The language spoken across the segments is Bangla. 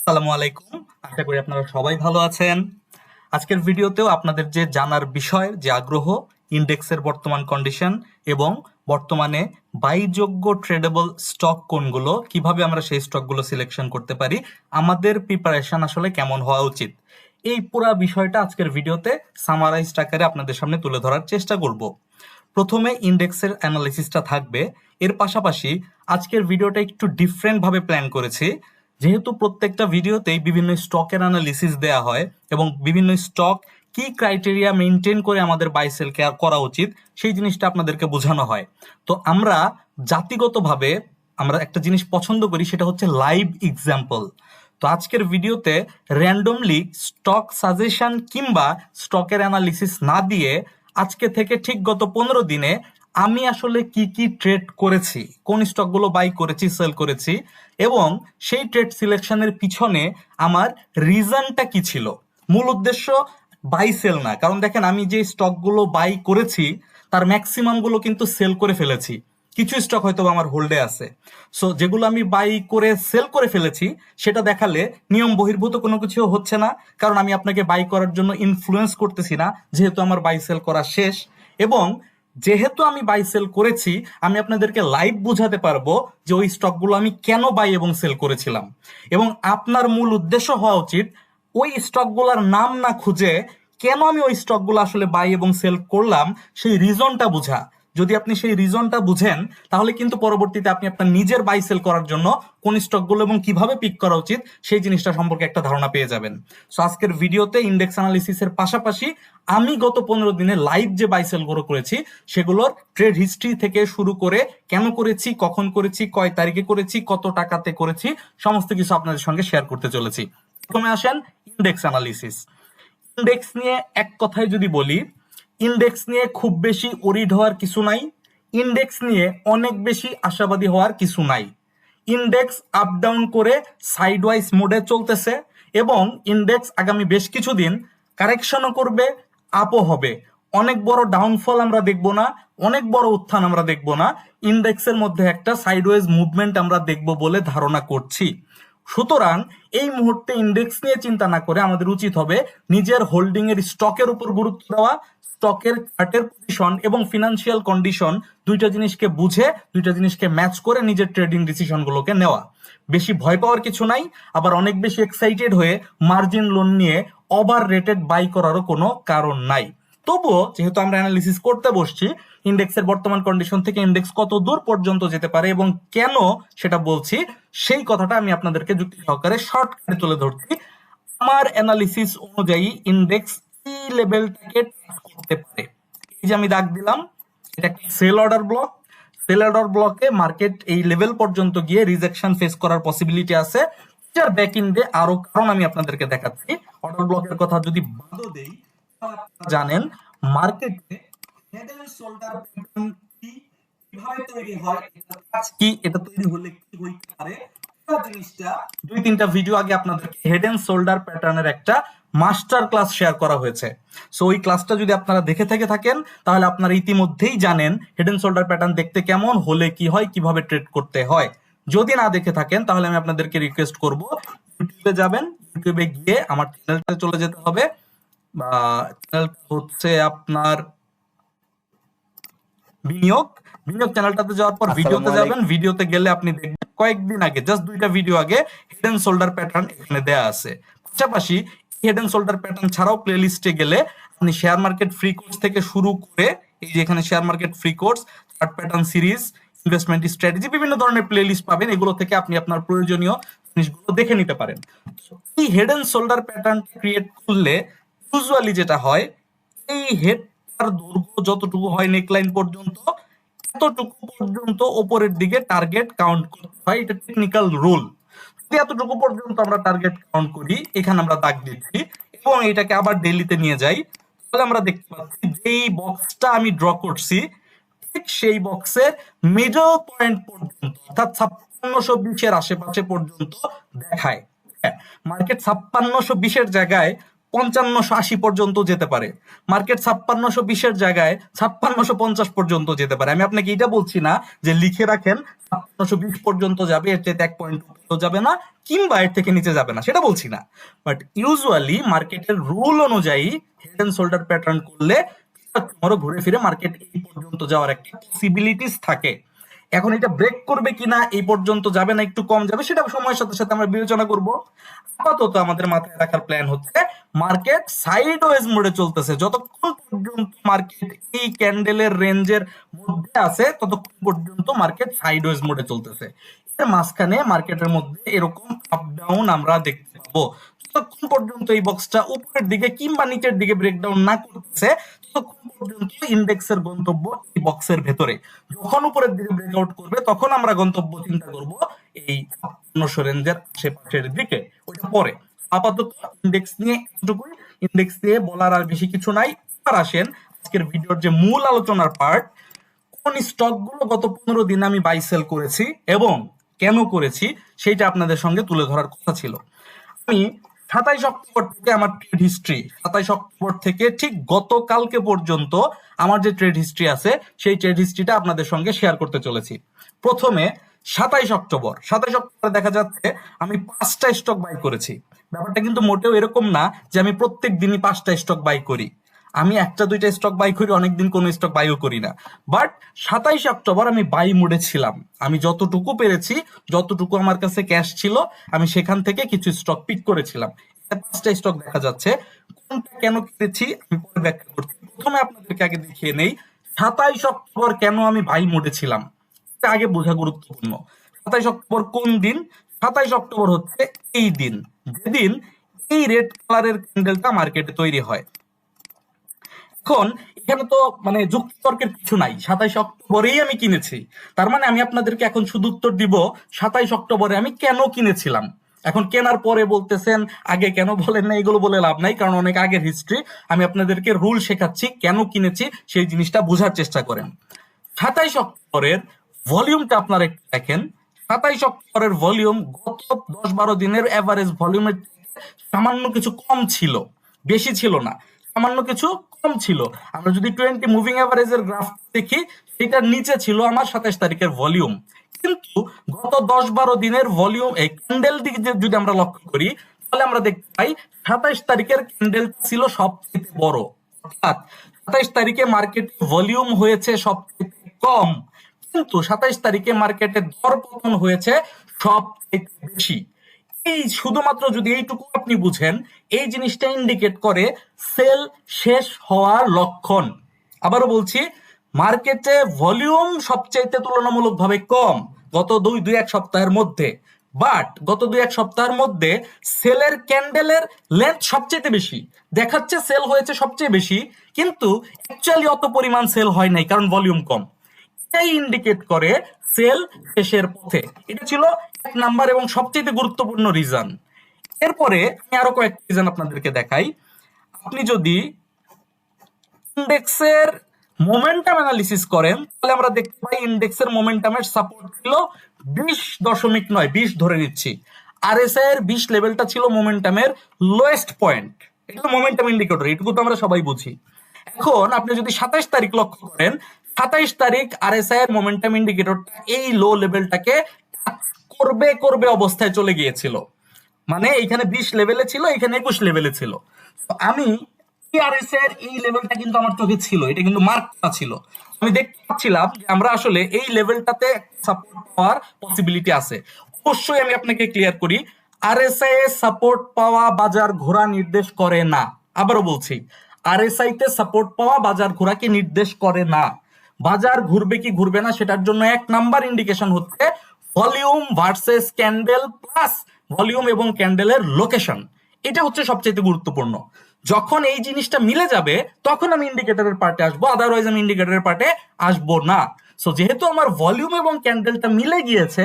আসসালামু আলাইকুম। আশা করি আপনারা সবাই ভালো আছেন। আজকের ভিডিওতেও আপনাদের যে জানার বিষয়, যে আগ্রহ, ইন্ডেক্সের বর্তমান কন্ডিশন এবং বর্তমানে বাইযোগ্য ট্রেডেবল স্টক কোনগুলো, কিভাবে আমরা সেই স্টকগুলো সিলেকশন করতে পারি, আমাদের প্রিপারেশন আসলে কেমন হওয়া উচিত, এই পুরো বিষয়টা আজকের ভিডিওতে সামারাইজড আকারে আপনাদের সামনে তুলে ধরার চেষ্টা করব। প্রথমে ইন্ডেক্সের অ্যানালিসিসটা থাকবে। এর পাশাপাশি আজকের ভিডিওটা একটু ডিফারেন্ট ভাবে প্ল্যান করেছি। যেহেতু প্রত্যেকটা ভিডিওতেই বিভিন্ন স্টকের অ্যানালিসিস দেয়া হয় এবং বিভিন্ন স্টক কি ক্রাইটেরিয়া মেনটেন করে আমাদের বাই সেল করা উচিত সেই জিনিসটা আপনাদেরকে বোঝানো হয়। তো আমরা জাতিগতভাবে আমরা একটা জিনিস পছন্দ করি, সেটা হচ্ছে লাইভ এক্সাম্পল। তো আজকের ভিডিওতে র্যান্ডমলি স্টক সাজেশন কিংবা স্টকের অ্যানালিসিস না দিয়ে আজকে থেকে ঠিক গত 15 দিনে আমি আসলে কি কি ট্রেড করেছি, কোন স্টকগুলো বাই করেছি, সেল করেছি এবং সেই ট্রেড সিলেকশনের পিছনে আমার রিজনটা কি ছিল। মূল উদ্দেশ্য বাই সেল না, কারণ দেখেন আমি যে স্টকগুলো বাই করেছি তার ম্যাক্সিমাম গুলো কিন্তু সেল করে ফেলেছি। কিছু স্টক হয়তো আমার হোল্ডে আছে। সো যেগুলো আমি বাই করে সেল করে ফেলেছি সেটা দেখালে নিয়ম বহির্ভূত কোনো কিছু হচ্ছে না, কারণ আমি আপনাকে বাই করার জন্য ইনফ্লুয়েন্স করতেছি না, যেহেতু আমার বাই সেল করা শেষ। এবং যেহেতু আমি বাই সেল করেছি, আমি আপনাদেরকে লাইভ বোঝাতে পারবো যে ওই স্টকগুলো আমি কেন বাই এবং সেল করেছিলাম। এবং আপনার মূল উদ্দেশ্য হওয়া উচিত ওই স্টকগুলোর নাম না খুঁজে কেন আমি ওই স্টকগুলো আসলে বাই এবং সেল করলাম সেই রিজনটা বোঝা। যদি আপনি সেই রিজনটা বুঝেন তাহলে কিন্তু পরবর্তীতে আপনি আপনার নিজের বাই সেল করার জন্য কোন স্টকগুলো এবং কিভাবে পিক করা উচিত সেই জিনিসটা সম্পর্কে একটা ধারণা পেয়ে যাবেন। সো আজকের ভিডিওতে ইন্ডেক্স অ্যানালিসিসের পাশাপাশি আমি গত 15 দিনে লাইভ যে বাই সেল গুলো করেছি সেগুলোর ট্রেড হিস্ট্রি থেকে শুরু করে কেন করেছি, কখন করেছি, কয় তারিখে করেছি, কত টাকাতে করেছি, সমস্ত কিছু আপনাদের সঙ্গে শেয়ার করতে চলেছি। প্রথমে আসেন ইন্ডেক্স অ্যানালিসিস। ইন্ডেক্স নিয়ে এক কথায় যদি বলি, ইন্ডেক্স নিয়ে খুব বেশি ওরিড হওয়ার কিছু নাই, ইন্ডেক্স নিয়ে অনেক বেশি আশাবাদী হওয়ার কিছু নাই। ইন্ডেক্স আপ ডাউন করে সাইডওয়াইজ মোডে চলতেছে এবং ইন্ডেক্স আগামী বেশ কিছুদিন কারেকশনও করবে, আপও হবে। অনেক বড় ডাউনফল আমরা দেখব না, অনেক বড় উত্থান আমরা দেখব না, ইন্ডেক্সের মধ্যে একটা সাইডওয়েজ মুভমেন্ট আমরা দেখব বলে ধারণা করছি। সুতরাং এই মুহূর্তে ইন্ডেক্স নিয়ে চিন্তা না করে আমাদের উচিত হবে নিজের হোল্ডিং এর স্টকের উপর গুরুত্ব দেওয়া, স্টকের চার্টের পজিশন এবং ফিনান্সিয়াল কন্ডিশন দুইটা জিনিসকে বুঝে, দুইটা জিনিসকে ম্যাচ করে নিজের ট্রেডিং ডিসিশন গুলোকে নেওয়া। বেশি ভয় পাওয়ার কিছু নাই, আবার অনেক বেশি এক্সাইটেড হয়ে মার্জিন লোন নিয়ে ওভার রেটেড বাই করারও কোনো কারণ নাই। তবুও যেহেতু আমরা অ্যানালিসিস করতে বসছি, ইন্ডেক্সের বর্তমান কন্ডিশন থেকে ইন্ডেক্স কত দূর পর্যন্ত যেতে পারে এবং কেন সেটা বলছি, সেই কথাটা আমি আপনাদেরকে যুক্তি সহকারে শর্টকাটে তুলে ধরছি। আমার অ্যানালিসিস অনুযায়ী ইন্ডেক্স এই লেভেলটাকে টাচ করতে পারে। এই যে আমি দাগ দিলাম, এটা একটা sell order block. Sell order ব্লকে মার্কেট এই লেভেল পর্যন্ত গিয়ে রিজেকশন ফেস করার পসিবিলিটি আছে। এটার ব্যাক ইন্ডে আরো কারণ আমি আপনাদেরকে দেখাচ্ছি। অর্ডার ব্লকের কথা যদি বাদও দেই, তাহলে আপনারা জানেন মার্কেটে হেড এন্ড শোল্ডার প্যাটার্ন কি, কিভাবে তৈরি হয়, এটার কাজ কি, এটা তৈরি হলে কি হইতে পারে, পুরো জিনিসটা 2-3টা ভিডিও আগে আপনাদেরকে হেড এন্ড শোল্ডার প্যাটার্নের একটা মাস্টার ক্লাস শেয়ার করা হয়েছে। সো ওই ক্লাসটা যদি আপনারা দেখে থাকেন তাহলে আপনারা ইতিমধ্যেই জানেন হেড এন্ড শোল্ডার প্যাটার্ন দেখতে কেমন, হলে কি হয়, কিভাবে ট্রেড করতে হয়। যদি না দেখে থাকেন তাহলে আমি আপনাদেরকে রিকোয়েস্ট করব, ইউটিউবে যাবেন, ইউটিউবে গিয়ে আমার চ্যানেলটা চলে যেতে হবে। চ্যানেলটা হচ্ছে আপনার বিনিয়োগ। বিনিয়োগ চ্যানেলটাতে যাওয়ার পর ভিডিওতে যাবেন, ভিডিওতে গেলে আপনি দেখবেন কয়েকদিন আগে, জাস্ট 2টা ভিডিও আগে হেড এন্ড শোল্ডার প্যাটার্ন এখানে দেয়া আছে। পাশাপাশি হেড এন্ড শোল্ডার প্যাটার্ন ছাড়াও প্লেলিস্টে গেলে আপনি শেয়ার মার্কেট ফ্রি কোর্স থেকে শুরু করে এই যে এখানে share market free course, chart pattern series, investment strategy, বিভিন্ন ধরনের প্লেলিস্ট পাবেন। এগুলো থেকে আপনি আপনার প্রয়োজনীয় জিনিসগুলো দেখে নিতে পারেন। এই head and shoulder pattern create করলে ইউজুয়ালি যেটা হয়, এই হেডটার দৈর্ঘ্য যতটুকু হয় নেকলাইন পর্যন্ত, এতটুকু পর্যন্ত উপরের দিকে টার্গেট কাউন্ট করতে হয়। এটা টেকনিক্যাল রুল। যদি এতটুকু পর্যন্ত আমরা টার্গেট কাউন্ট করি, এখানে আমরা দাগ দিচ্ছি এবং এটাকে আবার ডেইলিতে নিয়ে যাই, তাহলে আমরা দেখতে পাচ্ছি যেই বক্সটা আমি ড্র করছি ঠিক সেই বক্সের মিডল পয়েন্ট পর্যন্ত, অর্থাৎ 5620 এর আশেপাশে পর্যন্ত দেখায়। মার্কেট 5620 এর জায়গায় 5580 পর্যন্ত যেতে পারে, মার্কেট 5620 জায়গায় 5650 পর্যন্ত যেতে পারে। আমি আপনাকে এটা বলছি না যে লিখে রাখেন 5620 পর্যন্ত যাবে, এর চেয়ে 1 পয়েন্ট যাবে না কিংবা এর থেকে নিচে যাবে না, সেটা বলছি না। বাট ইউজুয়ালি মার্কেটের রুল অনুযায়ী হেড এন্ড শোল্ডার প্যাটার্ন করলে ঘুরে ফিরে মার্কেট এই পর্যন্ত যাওয়ার একটা পসিবিলিটিস থাকে। এখন এটা ব্রেক করবে কিনা, এই পর্যন্ত যাবে না একটু কম যাবে, সেটা সময়ের সাথে সাথে আমরা বিবেচনা করব। আপাতত আমাদের মাথায় রাখার প্ল্যান হচ্ছে মার্কেট সাইডওয়েজ মোডে চলতেছে। যতক্ষণ পর্যন্ত মার্কেট এই ক্যান্ডেলের রেঞ্জের মধ্যে আছে ততক্ষণ পর্যন্ত মার্কেট সাইডওয়েজ মোডে চলতেছে। এর মাঝখানে মার্কেটের মধ্যে এরকম আপ ডাউন আমরা দেখতে পাবো। যতক্ষণ পর্যন্ত এই বক্সটা উপরের দিকে কিংবা নিচের দিকে ব্রেকডাউন না করতেছে ততক্ষণ পর্যন্ত ইন্ডেক্সের গন্তব্য এই বক্সের ভেতরে। যখন উপরের দিকে ব্রেকআউট করবে তখন আমরা গন্তব্য চিন্তা করব এই 500 রেঞ্জের আশেপাশের দিকে, ওইটা পরে। আপাতত ইন্ডেক্স নিয়ে এতটুকুই, ইন্ডেক্স নিয়ে বলার আর বেশি কিছু নাই। এবার আসেন আজকের ভিডিওর যে মূল আলোচনার পার্ট, কোন স্টকগুলো গত 15 দিন আমি বাই সেল করেছি এবং কেন করেছি সেইটা আপনাদের সঙ্গে তুলে ধরার কথা ছিল। আমি 27 অক্টোবর থেকে আমার ট্রেড হিস্ট্রি, 27 অক্টোবর থেকে ঠিক গতকালকে পর্যন্ত আমার যে ট্রেড হিস্ট্রি আছে সেই ট্রেড হিস্ট্রিটা আপনাদের সঙ্গে শেয়ার করতে চলেছি। প্রথমে 27 অক্টোবর দেখা যাচ্ছে আমি 5টা স্টক বাই করেছি। ব্যাপারটা কিন্তু মোটেও এরকম না যে আমি প্রত্যেক দিনই 5টা স্টক বাই করি। আমি 1-2টা স্টক বাই করি, অনেকদিন কোনো স্টক বাইও করি না। বাট 27 অক্টোবর আমি বাই মুডে ছিলাম। আমি যতটুকু পেরেছি, যতটুকু আমার কাছে ক্যাশ ছিল, আমি সেখান থেকে কিছু স্টক পিক করেছিলাম। 5টা স্টক দেখা যাচ্ছে। কোনটা কেন কিনেছি আমি পরে ব্যাখ্যা করছি। প্রথমে আপনাদেরকে আগে দেখিয়ে নেই 27 অক্টোবর কেন আমি বাই মুডে ছিলাম, এটা আগে বোঝা গুরুত্বপূর্ণ। 27 অক্টোবর কোন দিন? 27 অক্টোবর হচ্ছে এই দিন, যেদিন এই রেড কালারের ক্যান্ডেলটা মার্কেটে তৈরি হয়। এখন এখানে তো মানে যুক্তিতর্কের কিছু নাই, 27 অক্টোবরেই আমি কিনেছি, তার মানে আমি আপনাদেরকে এখন শুধু উত্তর দিব 27 অক্টোবরে আমি কেন কিনেছিলাম। এখন কেনার পরে বলতেছেন আগে কেন বলেন না, এগুলো বলে লাভ নাই, কারণ অনেক আগের হিস্ট্রি। আমি আপনাদেরকে রুল শেখাচ্ছি, কেন কিনেছি সেই জিনিসটা বোঝার চেষ্টা করেন। 27 অক্টোবরের ভলিউমটা আপনারা একটু দেখেন। 27 অক্টোবরের ভলিউম গত 10-12 দিনের এভারেজ ভলিউমের সামান্য কিছু কম ছিল, বেশি ছিল না, সামান্য কিছু কম ছিল। আমরা যদি 20 মুভিং এভারেজের গ্রাফ দেখি, সেটার নিচে ছিল আমার 27 তারিখের ভলিউম। কিন্তু গত 10-12 দিনের ভলিউম এই ক্যান্ডেল দিকে যদি আমরা লক্ষ্য করি, তাহলে আমরা দেখতে পাই 27 তারিখের ক্যান্ডেল ছিল সবচেয়ে বড়। অর্থাৎ 27 তারিখে মার্কেট ভলিউম হয়েছে সবচেয়ে কম, কিন্তু 27 তারিখে মার্কেটে দর পতন হয়েছে সবচেয়ে বেশি। এই শুধুমাত্র যদি এইটুকু আপনি বুঝেন, এই জিনিসটা ইন্ডিকেট করে সেল শেষ হওয়ার লক্ষণ। আবারও বলছি, মার্কেটে ভলিউম সবচাইতে তুলনামূলকভাবে কম গত 2-1 সপ্তাহের মধ্যে, বাট গত 2-1 সপ্তাহের মধ্যে সেলের ক্যান্ডেলের লেন্থ সবচেয়ে বেশি দেখাচ্ছে, সেল হয়েছে সবচেয়ে বেশি, কিন্তু অ্যাকচুয়ালি অত পরিমাণ সেল হয় নাই, কারণ ভলিউম কম। এটাই ইন্ডিকেট করে সেল শেষের পথে। এটা ছিল 1 নাম্বার এবং সবচেয়ে গুরুত্বপূর্ণ রিজন। এরপরে আমি আরো কয়েকটা রিজন আপনাদেরকে দেখাই। আপনি যদি ইন্ডেক্সের মোমেন্টাম অ্যানালিসিস করেন, তাহলে আমরা দেখতে পাই ইন্ডেক্সের মোমেন্টামের সাপোর্ট ছিল 20.9, 20 ধরে নিচ্ছি। আরএসআই এর 20 লেভেলটা ছিল মোমেন্টামের লোয়েস্ট পয়েন্ট। এটা মোমেন্টাম ইন্ডিকেটর, এটুকু তো আমরা সবাই বুঝি। এখন আপনি যদি 27 তারিখ লক্ষ্য করেন, 27 তারিখ আরএসআই এর মোমেন্টাম ইন্ডিকেটরটা এই লো লেভেলটাকে করবে অবস্থায় চলে গিয়েছিল। মানে এখানে 20 লেভেলে ছিল, এখানে 21 লেভেলে ছিল। আমি আরএসআই এর এই লেভেলটা কিন্তু আমার চোখে ছিল, এটা কিন্তু মার্ক করা ছিল। আমি দেখতে পাচ্ছিলাম যে আমরা আসলে এই লেভেলটাতে সাপোর্ট পাওয়ার পসিবিলিটি আছে। অবশ্যই আমি আপনাকে ক্লিয়ার করি, আরএসআই এ সাপোর্ট পাওয়া বাজার ঘোরা নির্দেশ করে না। আবারও বলছি, আরএসআই তে সাপোর্ট পাওয়া বাজার ঘোরাকে নির্দেশ করে না। বাজার ঘুরবে কি ঘুরবে না সেটার জন্য 1 নাম্বার ইন্ডিকেশন হচ্ছে volume versus candle plus volume এবং ক্যান্ডেলের লোকেশন। এটা হচ্ছে সবচেয়ে গুরুত্বপূর্ণ। যখন এই জিনিসটা মিলে যাবে তখন আমি ইন্ডিকেটরের পার্টে আসবো, আদারওয়াইজ আমি ইন্ডিকেটরের পার্টে আসবো না। সো যেহেতু আমার ভলিউম এবং ক্যান্ডেলটা মিলে গিয়েছে,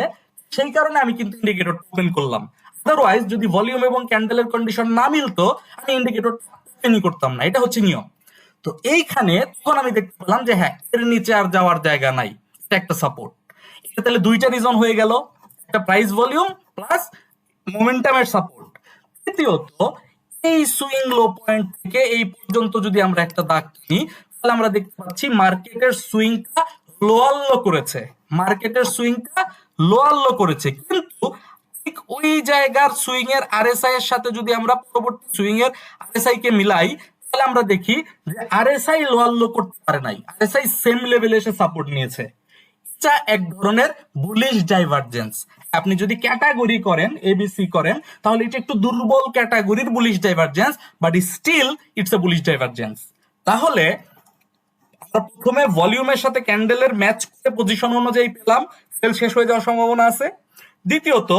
সেই কারণে আমি কিন্তু ইন্ডিকেটর ওপেন করলাম। আদারওয়াইজ যদি ভলিউম এবং ক্যান্ডেলের কন্ডিশন না মিলতো, আমি ইন্ডিকেটর ওপেনই করতাম না। এটা হচ্ছে নিয়ম। তো এইখানে তখন আমি দেখতে পেলাম যে হ্যাঁ, এর নিচে আর যাওয়ার জায়গা নাই, এটা একটা সাপোর্ট। এটা তাহলে 2টা রিজন হয়ে গেল, একটা প্রাইস ভলিউম প্লাস মোমেন্টামের সাপোর্ট। তৃতীয়ত, এই সুইং লো পয়েন্ট থেকে এই পর্যন্ত যদি আমরা একটা দাগ টানি, তাহলে আমরা দেখতে পাচ্ছি মার্কেটের সুইংটা লোয়ার লো করেছে, মার্কেটের সুইংটা লোয়ার লো করেছে, কিন্তু ঠিক ওই জায়গার সুইং এর আরএসআই এর সাথে যদি আমরা পরবর্তী সুইং এর আরএসআই কে মিলাই, তাহলে আমরা দেখি যে আরএসআই লোয়ার লো করতে পারে নাই, আরএসআই সেম লেভেলে এসে সাপোর্ট নিয়েছে। এটা এক ধরনের বুলিশ ডাইভারজেন্স। আপনি যদি ক্যাটাগরি করেন, এবিসি করেন, তাহলে এটা একটু দুর্বল ক্যাটাগরির bullish divergence, but still it's a bullish divergence. তাহলে আমরা প্রথমে ভলিউমের সাথে ক্যান্ডেলের ম্যাচ করে পজিশন অনুযায়ী পেলাম সেল শেষ হয়ে যাওয়ার সম্ভাবনা আছে। দ্বিতীয়ত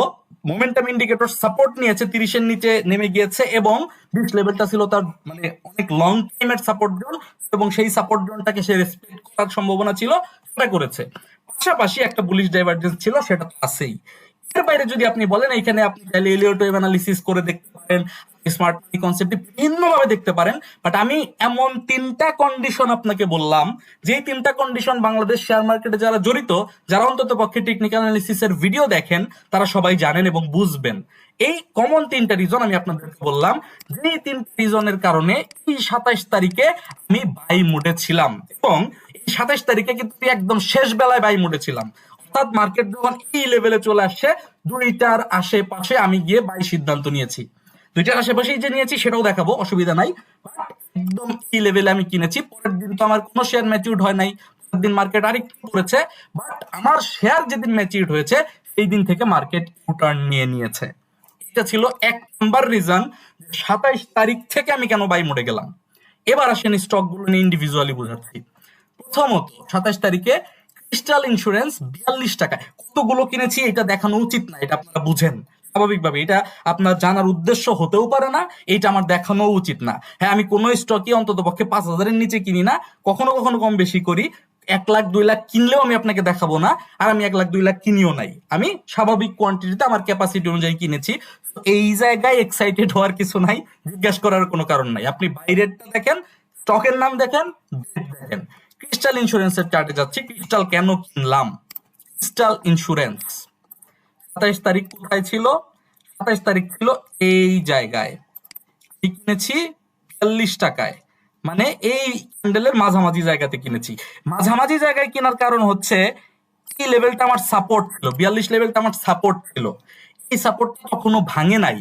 মোমেন্টাম ইন্ডিকেটর সাপোর্ট নিয়েছে, 30 এর নিচে নেমে গিয়েছে এবং 20 লেভেলটা ছিল তার মানে অনেক লং টাইমের সাপোর্ট জোন, এবং সেই সাপোর্ট জোনটাকে সে রেসপেক্ট করার সম্ভাবনা ছিল, সেটা করেছে। পাশাপাশি একটা বুলিশ ডাইভারজেন্স ছিল, সেটা তো আছেই। এর বাইরে যদি আপনি বলেন, এখানে আপনি চাইলে এলিয়ট ওয়েভ অ্যানালিসিস করে দেখতে পারেন, স্মার্ট মানি কনসেপ্ট ভিন্নভাবে দেখতে পারেন, বাট আমি এমন 3টা কন্ডিশন আপনাকে বললাম, যে 3টা কন্ডিশন বাংলাদেশ শেয়ার মার্কেটে যারা জড়িত, যারা অন্তত পক্ষে টেকনিক্যাল অ্যানালিসিসের ভিডিও দেখেন, তারা সবাই জানেন এবং বুঝবেন। এই কমন 3টা রিজন আমি আপনাদেরকে বললাম, যে 3টা রিজনের কারণে এই 27 তারিখে আমি বাই মুডে ছিলাম, এবং এই 27 তারিখে কিন্তু একদম শেষ বেলায় বাই মুডে ছিলাম। অর্থাৎ মার্কেট যখন এই লেভেলে চলে আসছে, 2টার আশেপাশে আমি গিয়ে বাই সিদ্ধান্ত নিয়েছি। 2টার আশেপাশেই যে নিয়েছি সেটাও দেখাবো, অসুবিধা নাই। একদম এই লেভেলে আমি কিনেছি। পরের দিন তো আমার কোনো শেয়ার ম্যাচিউরড হয় নাই, পরের দিন মার্কেট আরেকটু পড়েছে, বাট আমার শেয়ার যেদিন ম্যাচিউরড হয়েছে সেই দিন থেকে মার্কেট ইউটার্ন নিয়ে নিয়েছে। এটা ছিল 1 নাম্বার রিজন 27 তারিখ থেকে আমি কেন বাই মোডে গেলাম। এবার আসেন স্টক গুলো নিয়ে ইন্ডিভিজুয়ালি বোঝাচ্ছি। প্রথমত 27 তারিখে ক্রিস্টাল ইন্স্যুরেন্স 42 টাকায়, কতগুলো কিনেছি এটা দেখানো উচিত না, এটা আপনারা বুঝেন স্বাভাবিকভাবে, এটা আপনার জানার উদ্দেশ্য হতেও পারে না, এটা আমার দেখানো উচিত না। হ্যাঁ, আমি কোনো স্টকই অন্তত পক্ষে 5,000-এর নিচে কিনি না, কখনো কখনো কম বেশি করি। 1 লাখ 2 লাখ কিনলেও আমি আপনাকে দেখাবো না, আর আমি 1 লাখ 2 লাখ কিনিও নাই, আমি স্বাভাবিক কোয়ান্টিটিতে আমার ক্যাপাসিটি অনুযায়ী কিনেছি। এই জায়গায় এক্সাইটেড হওয়ার কিছু নাই, জিজ্ঞাসা করার কোনো কারণ নাই। আপনি বাইরেরটা দেখেন, স্টকের নাম দেখেন, দেখেন। ক্রিস্টাল ইন্স্যুরেন্সের চার্টে যাচ্ছি। ক্রিস্টাল কেন কিনলাম? ক্রিস্টাল ইন্স্যুরেন্স 27 তারিখ কোথায় ছিল? 27 তারিখ ছিল এই জায়গায়, কিনেছি 42 টাকায়, মানে এই ক্যান্ডেলের মাঝামাঝি জায়গাতে কিনেছি। মাঝামাঝি জায়গায় কেনার কারণ হচ্ছে এই লেভেলটা আমার সাপোর্ট ছিল, 42 লেভেলটা আমার সাপোর্ট ছিল, এই সাপোর্টটা কখনো ভাঙে নাই।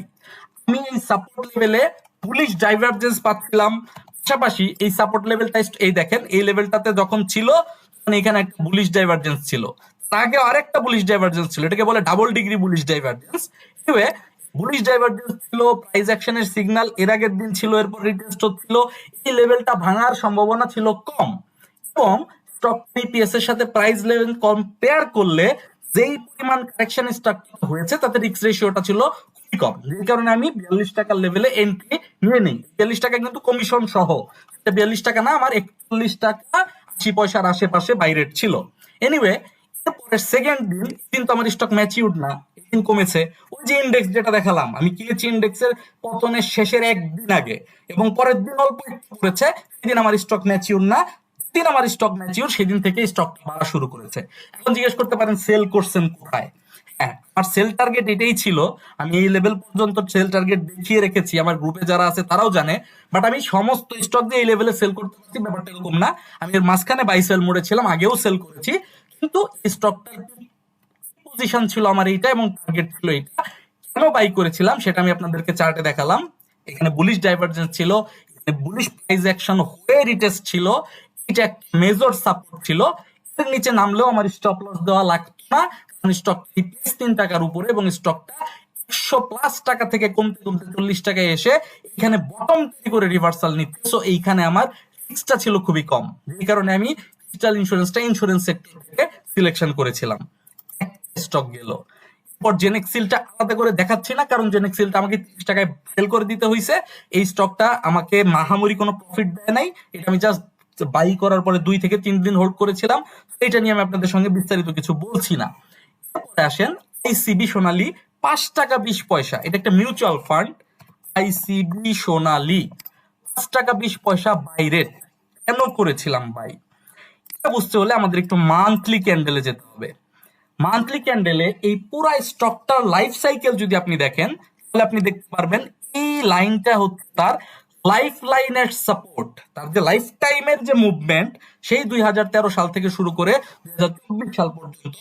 আমি এই সাপোর্ট লেভেলে বুলিশ ডাইভারজেন্স পাচ্ছিলাম, পাশাপাশি এই সাপোর্ট লেভেলটা এই দেখেন, এই লেভেলটাতে যখন ছিল তখন এখানে একটা বুলিশ ডাইভারজেন্স ছিল, তার আগে আরেকটা বুলিশ ডাইভারজেন্স ছিল, এটাকে বলে double degree bullish divergence. Anyway, bullish divergence ছিল, প্রাইস অ্যাকশনের সিগন্যাল এর আগের দিন ছিল, এরপর রিটেস্ট হচ্ছিল, এই লেভেলটা ভাঙার সম্ভাবনা ছিল কম, এবং স্টক পিএস এর সাথে প্রাইস লেভেল কম্পেয়ার করলে যেই পরিমাণ কারেকশন স্টক হয়েছে তাতে রিস্ক রেশিওটা ছিল খুবই কম, যে কারণে আমি 42 টাকার লেভেলে এন্ট্রি নিয়ে নেই। 42 টাকা কিন্তু কমিশন সহ, 42 টাকা না, আমার 41 টাকা 80 পয়সার আশেপাশে বাইরেট ছিল। এনিওয়ে, এরপরের সেকেন্ড দিন কিন্তু আমার স্টক ম্যাচিউরড না, দিন কমেছে। ওই যে ইন্ডেক্স যেটা দেখালাম, আমি কিনেছি ইন্ডেক্সের পতনের শেষের একদিন আগে, এবং পরের দিন অল্প একটু পড়েছে, সেদিন আমার স্টক ম্যাচিউর না, দিন আমার স্টক ম্যাচিউর, সেদিন থেকে স্টক বাড়া শুরু করেছে। এখন জিজ্ঞেস করতে পারেন সেল করছেন কোথায়? হ্যাঁ, আমার সেল টার্গেট এটাই ছিল, আমি এই লেভেল পর্যন্ত সেল টার্গেট দেখিয়ে রেখেছি, আমার গ্রুপে যারা আছে তারাও জানে, বাট আমি সমস্ত স্টক দিয়ে এই লেভেলে সেল করতে পারছি ব্যাপারটা এরকম না। আমি এর মাঝখানে বাই সেল মোডে ছিলাম, আগেও সেল করেছি, কিন্তু স্টকটা পজিশন ছিল আমার এইটা এবং টার্গেট ছিল এইটা। কেন বাই করেছিলাম সেটা আমি আপনাদেরকে চার্টে দেখালাম। এখানে বুলিশ ডাইভারজেন্স ছিল, এখানে বুলিশ প্রাইস অ্যাকশন হয়ে রিটেস্ট ছিল, এটা একটা মেজর সাপোর্ট ছিল, এর নিচে নামলেও আমার স্টপ লস দেওয়া লাগতো না, কারণ স্টক 3 টাকার উপরে এবং স্টকটা 100+ টাকা থেকে কমতে কমতে 40 টাকায় এসে এখানে বটম করে রিভার্সাল নিচ্ছে। সো এইখানে আমার রিস্কটা ছিল খুবই কম, যে কারণে আমি ক্রিস্টাল ইন্স্যুরেন্সটা ইন্স্যুরেন্স সেক্টর থেকে সিলেকশন করেছিলাম। স্টক গেল। এরপর জেনেক্সিলটা আলাদা করে দেখাচ্ছি না, কারণ জেনেক্সিলটা আমাকে 30 টাকায় সেল করে দিতে হয়েছে। এই স্টকটা আমাকে মাহামরি কোনো প্রফিট দেয় নাই, এটা আমি জাস্ট বাই করার পরে 2 থেকে 3 দিন হোল্ড করেছিলাম, এটা নিয়ে আমি আপনাদের সঙ্গে বিস্তারিত কিছু বলছি না। এরপরে আসেন আইসিবি সোনালী 5 টাকা 20 পয়সা, এটা একটা মিউচুয়াল ফান্ড। আইসিবি সোনালী 5 টাকা 20 পয়সা বাই রেট। কেন করেছিলাম বাই? এটা বুঝতে হলে আমাদের একটু মান্থলি ক্যান্ডেলে যেতে হবে। মান্থলি ক্যান্ডেলে এই পুরো স্টকটার লাইফ সাইকেল যদি আপনি দেখেন, তাহলে আপনি দেখতে পারবেন এই লাইনটা হচ্ছে তার লাইফ লাইনের সাপোর্ট, তার যে লাইফ টাইমের যে মুভমেন্ট, সেই 2013 সাল থেকে শুরু করে 2024 সাল পর্যন্ত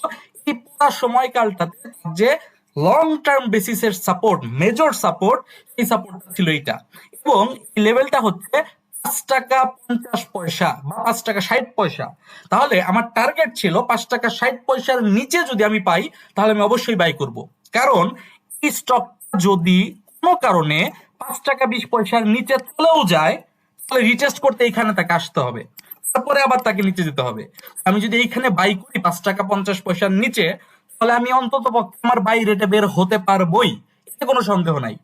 এই পুরো সময়কালটাতে যে লং টার্ম বেসিসের সাপোর্ট, মেজর সাপোর্ট, এই সাপোর্টটা ছিল এইটা। এবং এই লেভেলটা হচ্ছে 5 টাকা 50 পয়সা বা 5 টাকা 60 পয়সা। তাহলে আমার টার্গেট ছিল 5 টাকা 60 পয়সার নিচে যদি আমি পাই তাহলে আমি অবশ্যই বাই করব। কারণ এই স্টক যদি কোনো কারণে 5 টাকা 20 পয়সার নিচে চলেও যায় তাহলে রিটেস্ট করতে এইখানে তাকে আসতে হবে, তারপরে আবার তাকে নিচে যেতে হবে। আমি যদি এইখানে বাই করি 5 টাকা 50 পয়সার নিচে, তাহলে আমি অন্তত পক্ষে আমার বাই রেটে বের হতে পারবোই, এতে কোনো সন্দেহ নাই।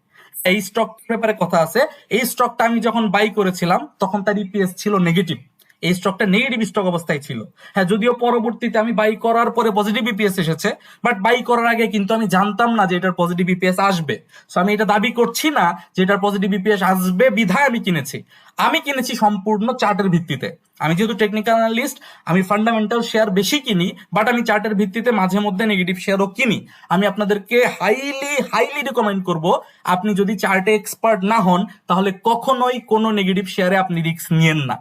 এই স্টক ব্যাপারে কথা আছে, এই স্টকটা আমি যখন বাই করেছিলাম তখন তার ইপিএস ছিল নেগেটিভ, এই স্টকটা নেগেটিভ স্টক অবস্থায় ছিল। হ্যাঁ, যদিও পরবর্তীতে আমি বাই করার পরে পজিটিভ ইপিএস এসেছে, বাট বাই করার আগে কিন্তু আমি জানতাম না যে এটার পজিটিভ ইপিএস আসবে। সো আমি এটা দাবি করছি না যে এটার পজিটিভ ইপিএস আসবে বিধায় আমি কিনেছি। আমি কিনেছি সম্পূর্ণ চার্টের ভিত্তিতে। আমি যেহেতু টেকনিক্যাল অ্যানালিস্ট, আমি ফান্ডামেন্টাল শেয়ার বেশি কিনি, বাট আমি চার্টের ভিত্তিতে মাঝে মধ্যে নেগেটিভ শেয়ারও কিনি। আমি আপনাদেরকে হাইলি হাইলি রিকমেন্ড করব, আপনি যদি চার্টে এক্সপার্ট না হন তাহলে কখনোই কোনো নেগেটিভ শেয়ারে আপনি রিস্ক নিয়েন না।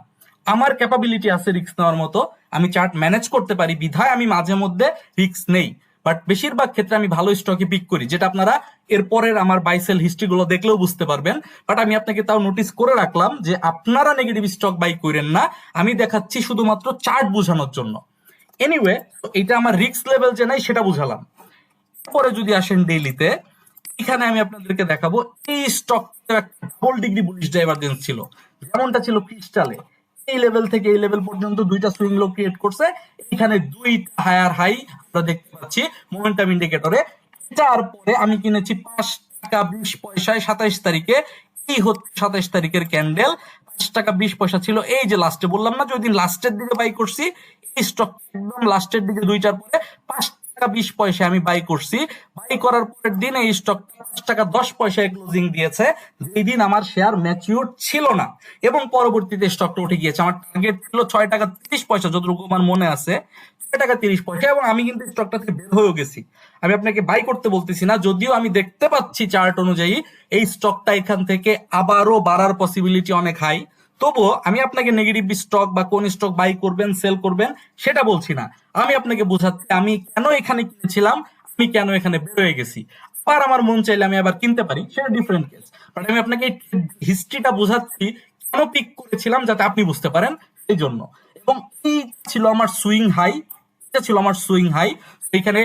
আমার ক্যাপাবিলিটি আছে রিস্ক নেওয়ার মতো, আমি চার্ট ম্যানেজ করতে পারি বিধায় আমি মাঝে মধ্যে রিস্ক নেই, বাট বেশিরভাগ ক্ষেত্রে আমি ভালো স্টকই পিক করি, যেটা আপনারা এরপরের আমার বাই সেল হিস্ট্রি গুলো দেখলেও বুঝতে পারবেন। বাট আমি আপনাকে তাও নোটিস করে রাখলাম যে আপনারা নেগেটিভ স্টক বাই করেন না, আমি দেখাচ্ছি শুধুমাত্র চার্ট বোঝানোর জন্য। এনিওয়ে, এটা আমার রিস্ক লেভেল যে নাই সেটা বুঝালাম। পরে যদি আসেন ডেইলিতে, এখানে আমি আপনাদেরকে দেখাবো এই stock double degree bullish divergence ছিল, যেমনটা ছিল ক্রিস্টালে। এই লেভেল থেকে এই লেভেল পর্যন্ত দুইটা সুইং লো ক্রিয়েট করছে, এখানে দুইটা হায়ার হাই আমরা দেখতে পাচ্ছি মোমেন্টাম ইন্ডিকেটরে। এটার পরে আমি কিনেছি 5 টাকা 20 পয়সায় 27 তারিখে, এই হচ্ছে 27 তারিখের ক্যান্ডেল। 5 টাকা 20 পয়সা ছিল, এই যে লাস্টে বললাম না যে ওই দিন লাস্টের দিকে বাই করছি, এই স্টক একদম লাস্টের দিকে দুইটার পরে 5 টাকা 20 পয়সায় আমি বাই করছি। বাই করার পরের দিন এই স্টক 5 টাকা 10 পয়সায় ক্লোজিং দিয়েছে, যেই দিন আমার শেয়ার ম্যাচিউর ছিল না, এবং পরবর্তীতে স্টকটা উঠে গিয়েছে। আমার টার্গেট ছিল 6 টাকা 30 পয়সা, যতটুকু আমার মনে আছে 6 টাকা 30 পয়সা, এবং আমি কিন্তু স্টকটা থেকে বের হয়েও গেছি। আমি আপনাকে বাই করতে বলতেছি না, যদিও আমি দেখতে পাচ্ছি চার্ট অনুযায়ী এই স্টকটা এখান থেকে আবারও বাড়ার পসিবিলিটি অনেক হাই। তবুও আমি আপনাকে নেগেটিভ স্টক বা কোন স্টক বাই করবেন সেল করবেন সেটা বলছি না, আমি আপনাকে বোঝাচ্ছি আমি কেন এখানে কিনেছিলাম, আমি কেন এখানে বের হয়ে গেছি। আবার আমার মন চাইলে আমি আবার কিনতে পারি, সেটা ডিফারেন্ট কেস, বাট আমি আপনাকে হিস্ট্রিটা বোঝাচ্ছি কেন পিক করেছিলাম যাতে আপনি বুঝতে পারেন, এই জন্য। এবং এই ছিল আমার সুইং হাই, এটা ছিল আমার সুইং হাই। এখানে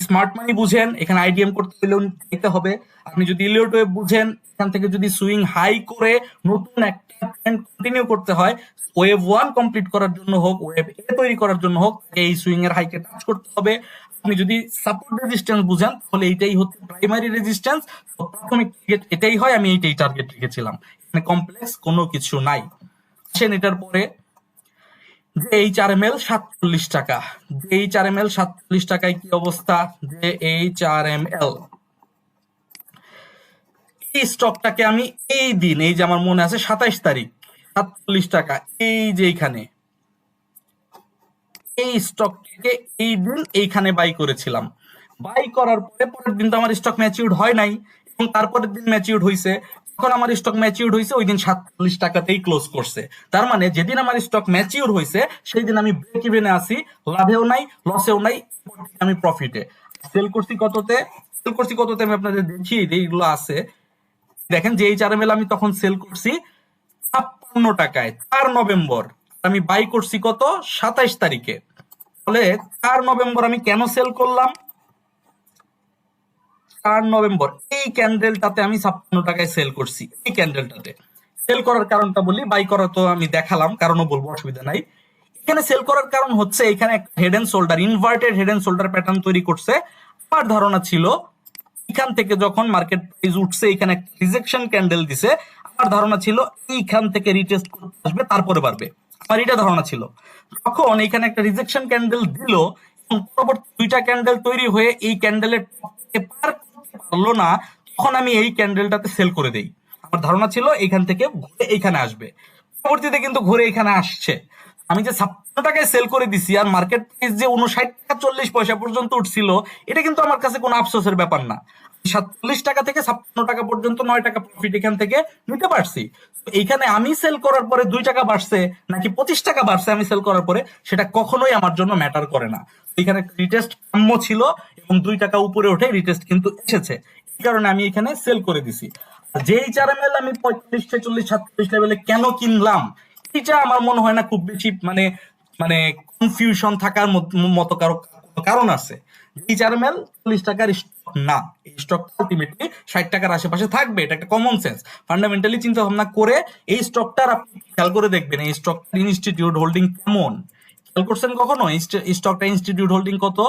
স্মার্ট মানি বুঝেন, এখানে আইডিএম করতে হলেও নিতে হবে। আপনি যদি ইলিয়ট ওয়েভ বুঝেন, এখান থেকে যদি সুইং হাই করে নতুন একটা ট্রেন্ড কন্টিনিউ করতে হয়, ওয়েভ 1 কমপ্লিট করার জন্য হোক, ওয়েভ এ তৈরি করার জন্য হোক, এই সুইং এর হাইকে টাচ করতে হবে। আপনি যদি সাপোর্ট রেজিস্ট্যান্স বুঝেন তাহলে এইটাই হচ্ছে প্রাইমারি রেজিস্ট্যান্স, প্রাথমিক টার্গেট এটাই হয়, আমি এইটাই টার্গেট রেখেছিলাম, এখানে কমপ্লেক্স কোনো কিছু নাই। আসেন এটার পরে, যে এইচ আর এম এল 47 টাকা, যে এইচ আর এম এল 47 টাকায় কি অবস্থা, যে এইচ আর এম এল এই স্টকটাকে আমি এই দিন, এই যে আমার মনে আছে 27 তারিখ, 47 টাকা, এই যে এইখানে এই স্টকটাকে এই দিন এইখানে বাই করেছিলাম। বাই করার পরে পরের দিন তো আমার স্টক ম্যাচিউরড হয় নাই, এবং তারপরের দিন ম্যাচিউরড হয়েছে। যখন আমার স্টক ম্যাচিউরড হয়েছে ওই দিন 47 টাকাতেই ক্লোজ করছে। তার মানে যেদিন আমার স্টক ম্যাচিউর হয়েছে সেই দিন আমি ব্রেক ইভেনে আসি, লাভেও নাই লসেও নাই, আমি প্রফিটে। সেল করছি কততে, সেল করছি কততে আমি আপনাদের দেখিয়ে দিই, এইগুলো আছে দেখেন। যে এইচ আর এম এল আমি তখন সেল করছি 56 টাকায় 4 নভেম্বর, আমি বাই করছি কত 27 তারিখে। তাহলে 4 নভেম্বর আমি কেন সেল করলাম, 4 নভেম্বর এই ক্যান্ডেলটাতে আমি 56 টাকায় সেল করছি। এই ক্যান্ডেলটাতে সেল করার কারণটা বলি, বাই করা তো আমি দেখালাম, কারণও বলবো, অসুবিধা নাই। এখানে সেল করার কারণ হচ্ছে এখানে একটা head and shoulder, inverted head and shoulder pattern তৈরি করছে। আমার ধারণা ছিল এখান থেকে যখন মার্কেট প্রাইস উঠছে এখানে একটা রিজেকশন ক্যান্ডেল দিছে, আমার ধারণা ছিল এইখান থেকে রিটেস্ট করতে আসবে তারপরে বাড়বে, আমার এটা ধারণা ছিল। যখন এখানে একটা রিজেকশন ক্যান্ডেল দিল এবং পরবর্তী দুইটা ক্যান্ডেল তৈরি হয়ে এই ক্যান্ডেলের পার করতে পারলো না, তখন আমি এই ক্যান্ডেলটাতে সেল করে দেই। আমার ধারণা ছিল এখান থেকে ঘুরে এইখানে আসবে, পরবর্তীতে কিন্তু ঘুরে এখানে আসছে। আমি যে 56 টাকায় সেল করে দিছি আর মার্কেট প্রাইস যে 59 টাকা 40 পয়সা পর্যন্ত উঠছিল, এটা কিন্তু আমার কাছে কোনো আফসোসের ব্যাপার না। 47 টাকা থেকে 56 টাকা পর্যন্ত 9 টাকা প্রফিট এখান থেকে নিতে পারছি। এইখানে আমি সেল করার পরে 2 টাকা বাড়ছে নাকি 25 টাকা বাড়ছে আমি সেল করার পরে, সেটা কখনোই আমার জন্য ম্যাটার করে না। এখানে রিটেস্ট কাম্য ছিল এবং 2 টাকা উপরে উঠে রিটেস্ট কিন্তু এসেছে, এই কারণে আমি এখানে সেল করে দিছি। যে এইচআরএমএল আমি 45, 46, 47 লেভেলে কেন কিনলাম, এটা আমার মনে হয় না খুব বেশি মানে মানে কনফিউশন থাকার মতো কারণ আছে। এইচআরএমএল 40 টাকার স্টক না, এই স্টক আলটিমেটলি 60 টাকার আশেপাশে থাকবে, এটা একটা কমন সেন্স। ফান্ডামেন্টালি চিন্তা ভাবনা করে এই স্টকটার আপনি খেয়াল করে দেখবেন, এই স্টকটার ইনস্টিটিউট হোল্ডিং কেমন, খেয়াল করছেন কখনো এই স্টকটা ইনস্টিটিউট হোল্ডিং কত?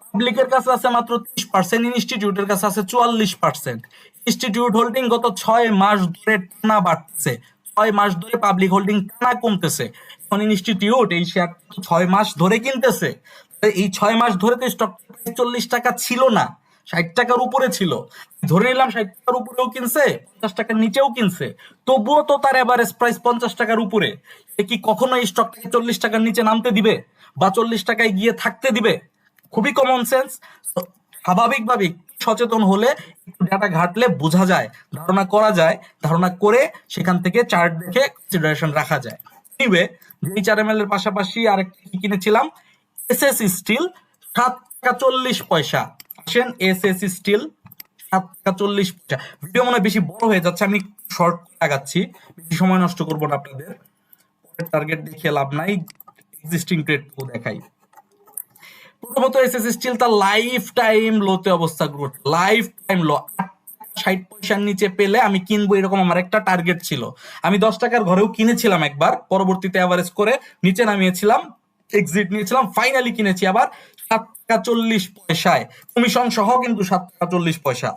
পাবলিকের কাছে আছে মাত্র 30%, ইনস্টিটিউটের কাছে আছে 44%। ইনস্টিটিউট হোল্ডিং গত 6 মাস ধরে টানা বাড়ছে, 6 মাস ধরে পাবলিক হোল্ডিং টানা কমতেছে। এখন ইনস্টিটিউট এই শেয়ার 6 মাস ধরে কিনতেছে, এই 6 মাস ধরে তো স্টক 40 টাকা ছিল না, 60 টাকার উপরে ছিল। ধরে নিলাম 60 টাকার উপরেও কিনছে, 50 টাকার নিচেও কিনছে, তবুও তো তার এভারেজ প্রাইস 50 টাকার উপরে। এ কি কখনো এই স্টকটাকে 40 টাকার নিচে নামতে দিবে বা 40 টাকায় গিয়ে থাকতে দিবে? খুবই কমন সেন্স। স্বাভাবিকভাবে সচেতন হলে, ডাটা ঘাটলে বোঝা যায়, ধারণা করা যায়, ধারণা করে সেখান থেকে চার্ট দেখে কনসিডারেশন রাখা যায়। এনিওয়ে, এইচআরএমএল এর পাশাপাশি আরেকটা কি কিনেছিলাম, এসএস স্টিল 7 টাকা 40 পয়সা। আসেন এসএস স্টিল 7 টাকা 40 পয়সা। ভিডিও মনে হয় বেশি বড় হয়ে যাচ্ছে, আমি শর্ট লাগাচ্ছি, বেশি সময় নষ্ট করবো না আপনাদের। টার্গেট দেখিয়ে লাভ নাই, এক্সিস্টিং ট্রেড দেখাই। প্রথমত এসএস স্টিল তার লাইফ টাইম লোতে অবস্থা করছে, লাইফ টাইম লো। 60 পয়সার নিচে পেলে আমি কিনবো, এরকম আমার একটা টার্গেট ছিল। আমি 10 টাকার ঘরেও কিনেছিলাম একবার, পরবর্তীতে অ্যাভারেজ করে নিচে নামিয়েছিলাম, এক্সিট নিয়েছিলাম, ফাইনালি কিনেছি আবার 7 টাকা 40 পয়সায়, কমিশন সহ কিন্তু 7 টাকা 40 পয়সা।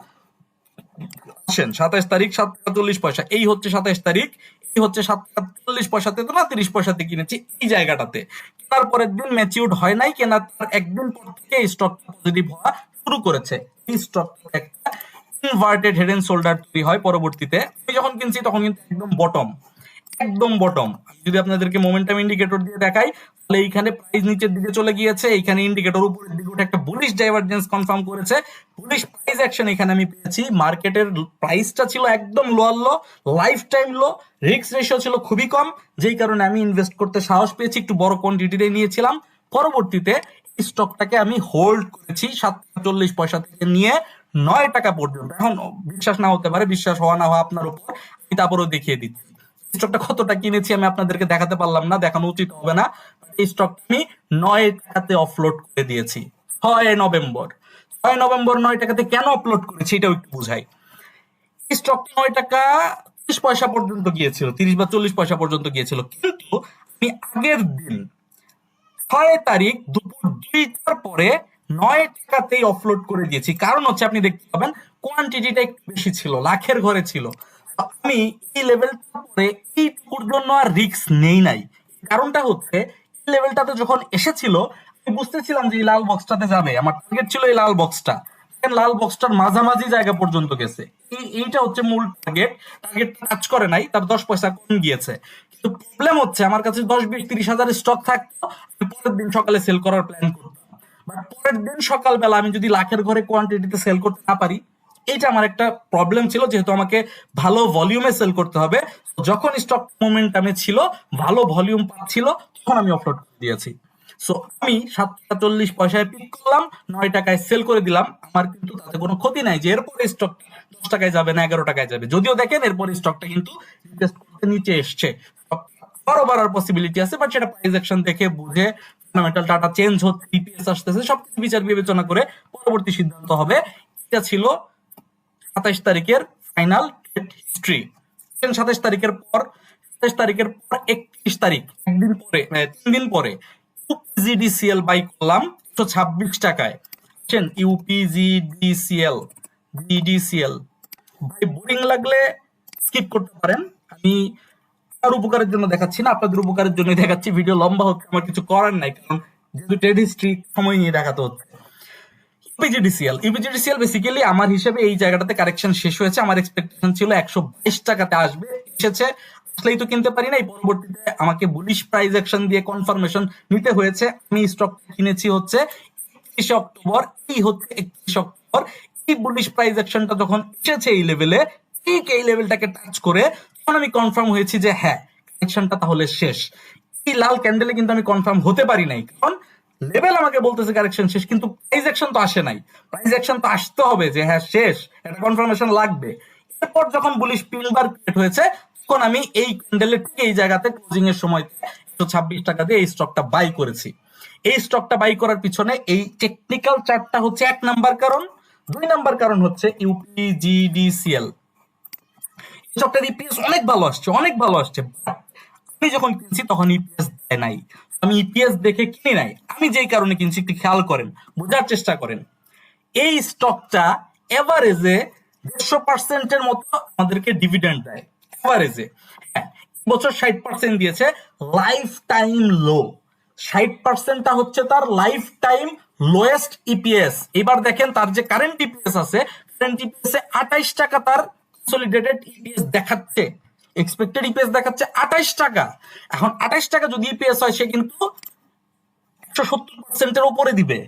আসেন 27 তারিখ 7 টাকা 40 পয়সা, এই হচ্ছে 27 তারিখ, এই হচ্ছে 7 টাকা 40 পয়সাতে, তো না 30 পয়সাতে কিনেছি এই জায়গাটাতে। তারপরের দিন ম্যাচিউরড হয় নাই, কেনার তার একদিন পর থেকে স্টক পজিটিভ হওয়া শুরু করেছে। এই স্টক একটা ইনভার্টেড হেড এন্ড শোল্ডার তৈরি হয় পরবর্তীতে। আমি যখন কিনছি তখন কিন্তু একদম বটম, একদম বটম। যদি আপনাদেরকে মোমেন্টাম ইন্ডিকেটর দিয়ে দেখাই, তাহলে এইখানে প্রাইস নিচের দিকে চলে গিয়েছে, এইখানে ইন্ডিকেটর উপরের দিকে উঠে একটা বুলিশ ডাইভারজেন্স কনফার্ম করেছে, বুলিশ প্রাইস অ্যাকশন এখানে আমি পেয়েছি। মার্কেটের প্রাইসটা ছিল একদম লোয়ার লো, লাইফ টাইম লো, রিস্ক রেশিও ছিল খুবই কম, যেই কারণে আমি ইনভেস্ট করতে সাহস পেয়েছি, একটু বড় কোয়ান্টিটিতে নিয়েছিলাম। পরবর্তীতে স্টকটাকে আমি হোল্ড করেছি 7 টাকা 40 পয়সা থেকে নিয়ে 9 টাকা পর্যন্ত। এখন বিশ্বাস না হতে পারে, বিশ্বাস হওয়া না হওয়া আপনার উপর, আমি তারপরেও দেখিয়ে দিচ্ছি। স্টকটা কতটা কিনেছি আমি আপনাদেরকে দেখাতে পারলাম না, দেখানো উচিত হবে না। এই স্টক আমি 9 টাকাতে অফলোড করে দিয়েছি 6 নভেম্বর। 6 নভেম্বর 9 টাকাতে কেন অফলোড করেছি এটাও একটু বুঝাই। স্টক 9 টাকা 30 পয়সা পর্যন্ত গিয়েছিল, 30 বা 40 পয়সা পর্যন্ত গিয়েছিল, কিন্তু আমি আগের দিন 6 তারিখ দুপুর 2টার পরে 9 টাকাতেই অফলোড করে দিয়েছি। কারণ হচ্ছে আপনি দেখতে পাবেন কোয়ান্টিটিটা একটু বেশি ছিল, লাখের ঘরে ছিল। আমি এই লেভেলটা পরে এইটুকুর জন্য আর রিস্ক নেই নাই। কারণটা হচ্ছে এই লেভেলটাতে যখন এসেছিল আমি বুঝতেছিলাম যে এই লাল বক্সটাতে যাবে, আমার টার্গেট ছিল এই লাল বক্সটা, লাল বক্সটার মাঝামাঝি জায়গা পর্যন্ত গেছে, এইটা হচ্ছে মূল টার্গেট। টার্গেট টাচ করে নাই, তার 10 পয়সা কম গিয়েছে। কিন্তু প্রবলেম হচ্ছে আমার কাছে 10, 20, 30 হাজার স্টক থাকতো, আমি পরের দিন সকালে সেল করার প্ল্যান করতাম। বাট পরের দিন সকালবেলা আমি যদি লাখের ঘরে কোয়ান্টিটিতে সেল করতে না পারি, এইটা আমার একটা প্রবলেম ছিল, যেহেতু আমাকে ভালো ভলিউমে সেল করতে হবে। যখন স্টক মোমেন্টামে ছিল, ভালো ভলিউম পাচ্ছিল, তখন আমি অফলোড করে দিয়েছি। সো আমি 7 টাকা 40 পয়সায় পিক করলাম, 9 টাকায় সেল করে দিলাম। আমার কিন্তু তাতে কোনো ক্ষতি নাই যে এরপরে স্টক 10 টাকায় যাবে না 11 টাকায় যাবে। যদিও দেখেন এরপরে স্টকটা কিন্তু নিচে এসছে, আরো বাড়ার পসিবিলিটি আছে, বাট সেটা প্রাইস অ্যাকশন দেখে বুঝে, ফান্ডামেন্টাল ডাটা চেঞ্জ হচ্ছে, ইপিএস আসতেছে, সবকিছু বিচার বিবেচনা করে পরবর্তী সিদ্ধান্ত হবে। এটা ছিল 27 তারিখের ফাইনাল ট্রেড হিস্ট্রি। 27 তারিখের পর 27 তারিখের পর 31 তারিখ, একদিন পরে, 3 দিন পরে ইউপিজিডিসিএল বাই করলাম 126 টাকায়। ইউপিজিডিসিএল, জিডিসিএল ভাই, বোরিং লাগলে স্কিপ করতে পারেন। আমি আমার উপকারের জন্য দেখাচ্ছি না, আপনাদের উপকারের জন্য দেখাচ্ছি। ভিডিও লম্বা হচ্ছে, আমার কিছু করার নাই, কারণ যেহেতু ট্রেড হিস্ট্রি সময় নিয়ে দেখাতে হচ্ছে। ইউপিজিডিসিএল বেসিক্যালি আমার হিসেবে এই জায়গাটাতে কারেকশন শেষ হয়েছে। আমার এক্সপেকটেশন ছিল 122 টাকাতে আসবে, এসেছে, আসলেই তো কিনতে পারি নাই। পরবর্তীতে আমাকে বুলিশ প্রাইস অ্যাকশন দিয়ে কনফার্মেশন নিতে হয়েছে। আমি স্টক কিনেছি হচ্ছে 31 অক্টোবর, এই হচ্ছে 31 অক্টোবর। এই বুলিশ প্রাইস অ্যাকশনটা যখন এসেছে এই লেভেলে, ঠিক এই লেভেলটাকে টাচ করে, তখন আমি কনফার্ম হয়েছি যে হ্যাঁ, কারেকশনটা তাহলে শেষ। এই লাল ক্যান্ডেলে কিন্তু আমি কনফার্ম হতে পারি নাই, কারণ লেভেল আমাকে বলতেছে কারেকশন শেষ, কিন্তু প্রাইস অ্যাকশন তো আসে নাই। প্রাইস অ্যাকশন তো আসতে হবে যে হ্যাঁ শেষ, এটা কনফার্মেশন লাগবে। এরপর যখন বুলিশ পিনবার ক্রিয়েট হয়েছে, তখন আমি এই ক্যান্ডেলের ঠিক এই জায়গাতে ক্লোজিং এর সময় 126 টাকা দিয়ে এই স্টকটা বাই করেছি। এই স্টকটা বাই করার পিছনে এই টেকনিক্যাল চার্টটা হচ্ছে 1 নাম্বার কারণ। 2 নাম্বার কারণ হচ্ছে ইউপিজিডিসিএল। এই স্টকটার ইপিএস অনেক ভালো আসছে, অনেক ভালো আসছে। আমি যখন কিনছি তখন ইপিএস দেয় নাই, আমি ইপিএস দেখে কিনি নাই। আমি যেই কারণে কিনছি একটু খেয়াল করেন, বোঝার চেষ্টা করেন। এই স্টকটা এভারেজে 150%-এর মতো আমাদেরকে ডিভিডেন্ড দেয়, এভারেজে। হ্যাঁ, বছর 60% দিয়েছে, লাইফ টাইম লো। 60%টা হচ্ছে তার লাইফ টাইম লোয়েস্ট ইপিএস। এবার দেখেন তার যে কারেন্ট ইপিএস আছে, কারেন্ট ইপিএস এ 28 টাকা তার কনসলিডেটেড ইপিএস দেখাচ্ছে, এক্সপেক্টেড ইপিএস দেখাচ্ছে 28 টাকা। এখন 28 টাকা যদি ইপিএস হয়, সে কিন্তু 170%-এর উপরে দিবে,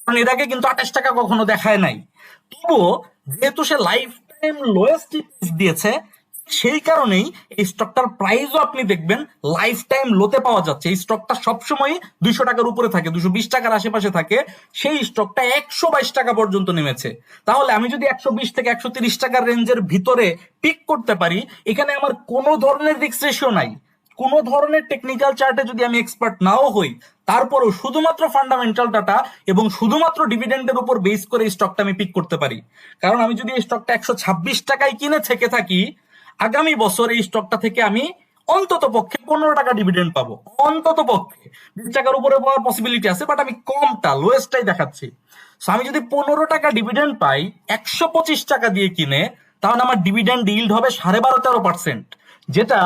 কারণ এর আগে কিন্তু 28 টাকা কখনো দেখায় নাই। তবুও যেহেতু সে লাইফ টাইম লোয়েস্ট দিয়েছে, সেই কারণেই এই স্টকটার প্রাইসও আপনি দেখবেন লাইফ টাইম লোতে পাওয়া যাচ্ছে। এই স্টকটা সবসময় 200 টাকার উপরে থাকে, 220 টাকার আশেপাশে থাকে। সেই স্টকটা 122 টাকা পর্যন্ত নেমেছে। তাহলে আমি যদি 120 থেকে 130 টাকার রেঞ্জের ভিতরে পিক করতে পারি, এখানে আমার কোনো ধরনের রিস্ক রেশিও নাই। কোন ধরনের টেকনিক্যাল চার্টে যদি আমি এক্সপার্ট নাও হই, তারপরেও শুধুমাত্র ফান্ডামেন্টাল ডাটা এবং শুধুমাত্র ডিভিডেন্ডের উপর বেস করে এই স্টকটা আমি পিক করতে পারি। কারণ আমি যদি এই স্টকটা 126 টাকায় কিনে থেকে থাকি, আগামী বছর এই স্টকটা থেকে আমি অন্তত পক্ষে 15 টাকা ডিভিডেন্ড পাবো, অন্তত পক্ষে। 20 টাকার উপরে পাওয়ার পসিবিলিটি আছে, বাট আমি কমটা, লোয়েস্টটাই দেখাচ্ছি। সো আমি যদি 15 টাকা ডিভিডেন্ড পাই 125 টাকা দিয়ে কিনে, তাহলে আমার ডিভিডেন্ড ইল্ড হবে 12.5-13%, যেটা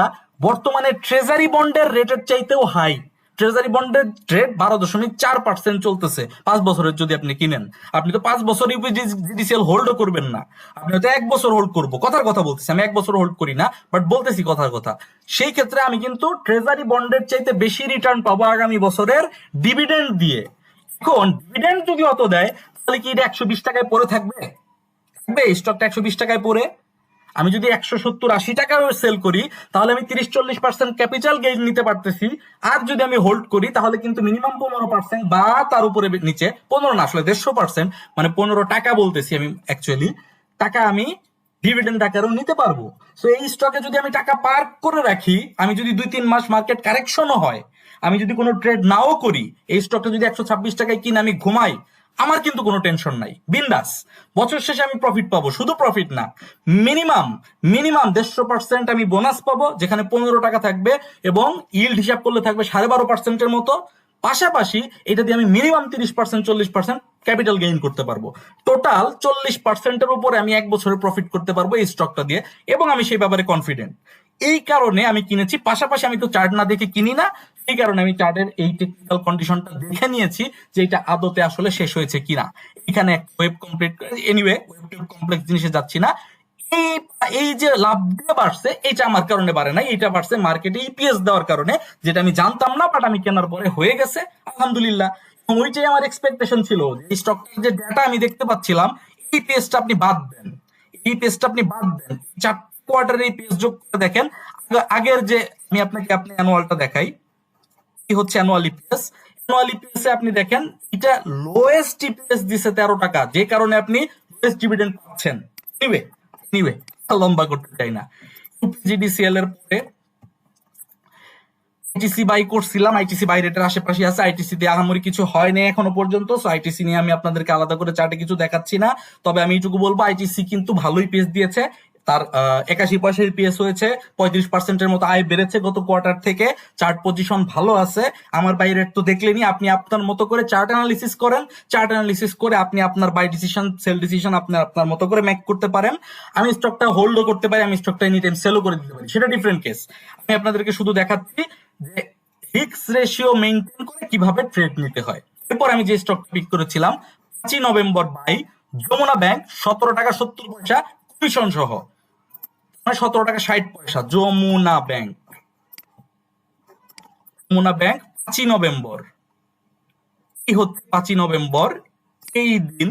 বর্তমানে ট্রেজারি বন্ডের রেটের চাইতেও হাই। ট্রেজারি বন্ডের রেট 12.4% চলতেছে 5 বছরের যদি আপনি কিনেন। আপনি তো 5 বছর ইউপিজিডিসিএল হোল্ডও করবেন না, আপনি হয়তো 1 বছর হোল্ড করবো, কথার কথা বলতেছি, আমি 1 বছর হোল্ড করি না, বাট বলতেছি কথার কথা। সেই ক্ষেত্রে আমি কিন্তু ট্রেজারি বন্ডের চাইতে বেশি রিটার্ন পাবো আগামী বছরের ডিভিডেন্ড দিয়ে। এখন ডিভিডেন্ড যদি অত দেয়, তাহলে কি এটা 120 টাকায় পড়ে থাকবে? থাকবে স্টকটা 120 টাকায় পড়ে? আমি যদি 170-80 টাকায় সেল করি, তাহলে আমি 30-40% ক্যাপিটাল গেইন নিতে পারতেছি। আর যদি আমি হোল্ড করি, তাহলে কিন্তু মিনিমাম 15% বা তার উপরে নিচে, 15 না আসলে 150%, মানে 15 টাকা বলতেছি আমি, অ্যাকচুয়ালি টাকা আমি ডিভিডেন্ড আকারেও নিতে পারবো। সো এই স্টকে যদি আমি টাকা পার্ক করে রাখি, আমি যদি 2-3 মাস মার্কেট কারেকশনও হয়, আমি যদি কোনো ট্রেড নাও করি, এই স্টকটা যদি 126 টাকায় কিনে আমি ঘুমাই, আমার কিন্তু কোনো টেনশন নাই, বিন্দাস। বছর শেষে আমি প্রফিট পাবো, শুধু প্রফিট না, মিনিমাম মিনিমাম 150% আমি বোনাস পাবো, যেখানে 15 টাকা থাকবে এবং ইল্ড হিসাব করলে থাকবে 12.5%-এর মতো। পাশাপাশি এটা দিয়ে আমি মিনিমাম 30%-40% ক্যাপিটাল গেইন করতে পারবো। টোটাল 40%-এর উপরে আমি 1 বছরে প্রফিট করতে পারবো এই স্টকটা দিয়ে, এবং আমি সেই ব্যাপারে কনফিডেন্ট। এই কারণে আমি কিনেছি। পাশাপাশি আমি তো চার্ট না দেখে কিনি না, এই কারণে আমি চার্টের এই টেকনিক্যাল কন্ডিশনটা দেখে নিয়েছি যে এটা আদতে আসলে শেষ হয়েছে কিনা। এখানে web complete, anyway web complex জিনিসে যাচ্ছি না। এই এই যে লাভ দিয়ে বাড়ছে, এটা আমার কারণে বাড়ে নাই, এটা বাড়ছে মার্কেটে ইপিএস দেওয়ার কারণে, যেটা আমি জানতাম না, বাট আমি কেনার পরে হয়ে গেছে, আলহামদুলিল্লাহ। এবং ওইটাই আমার এক্সপেকটেশন ছিল, এই স্টকটার যে ডাটা আমি দেখতে পাচ্ছিলাম, এই পেজটা আপনি বাদ দেন, এই পেজটা আপনি বাদ দেন, 4 কোয়ার্টারের এই পেজ যোগ করে দেখেন। আগের যে আমি আপনাকে অ্যানুয়ালটা দেখাই, কি হচ্ছে অ্যানুয়াল ইপিএস। অ্যানুয়াল ইপিএস এ আপনি দেখেন, এটা লোয়েস্ট ইপিএস দিছে 13 টাকা, যে কারণে আপনি লোয়েস্ট ডিভিডেন্ড পাচ্ছেন। এনিওয়ে এনিওয়ে লম্বা করতে চাই না। ইউপিজিডিসিএল এর পরে আইটিসি বাই করছিলাম, আইটিসি বাই রেটের আশেপাশে আছে, আইটিসি দিয়ে আহামরি কিছু হয় নাই এখনো পর্যন্ত। সো আইটিসি নিয়ে আমি আপনাদেরকে আলাদা করে চার্টে কিছু দেখাচ্ছি না, তবে আমি এইটুকু বলবো আইটিসি কিন্তু ভালোই পেস দিয়েছে। তার 81 পয়সার পিএস হয়েছে, 35%-এর মতো আয় বেড়েছে গত কোয়ার্টার থেকে, চার্ট পজিশন ভালো আছে। আমার বাই রেট তো দেখলেনি, আপনি আপনার মতো করে চার্ট অ্যানালিসিস করেন, চার্ট অ্যানালিসিস করে আপনি আপনার বাই ডিসিশন, সেল ডিসিশন আপনি আপনার মতো করে মেক করতে পারেন। আমি স্টকটা হোল্ডও করতে পারি, আমি স্টকটা এনি টাইম সেলও করে দিতে পারি, সেটা ডিফারেন্ট কেস। আমি আপনাদেরকে শুধু দেখাচ্ছি যে রিস্ক রেশিও মেইনটেইন করে কিভাবে ট্রেড নিতে হয়। এরপর আমি যে স্টক পিক করেছিলাম 5 নভেম্বর বাই যমুনা ব্যাংক, 17 টাকা 70 পয়সা কমিশন সহ, 17 টাকা 60 পয়সা। Jamuna bank, Jamuna bank 5 November. কি হচ্ছে 5 নভেম্বর? এই দিন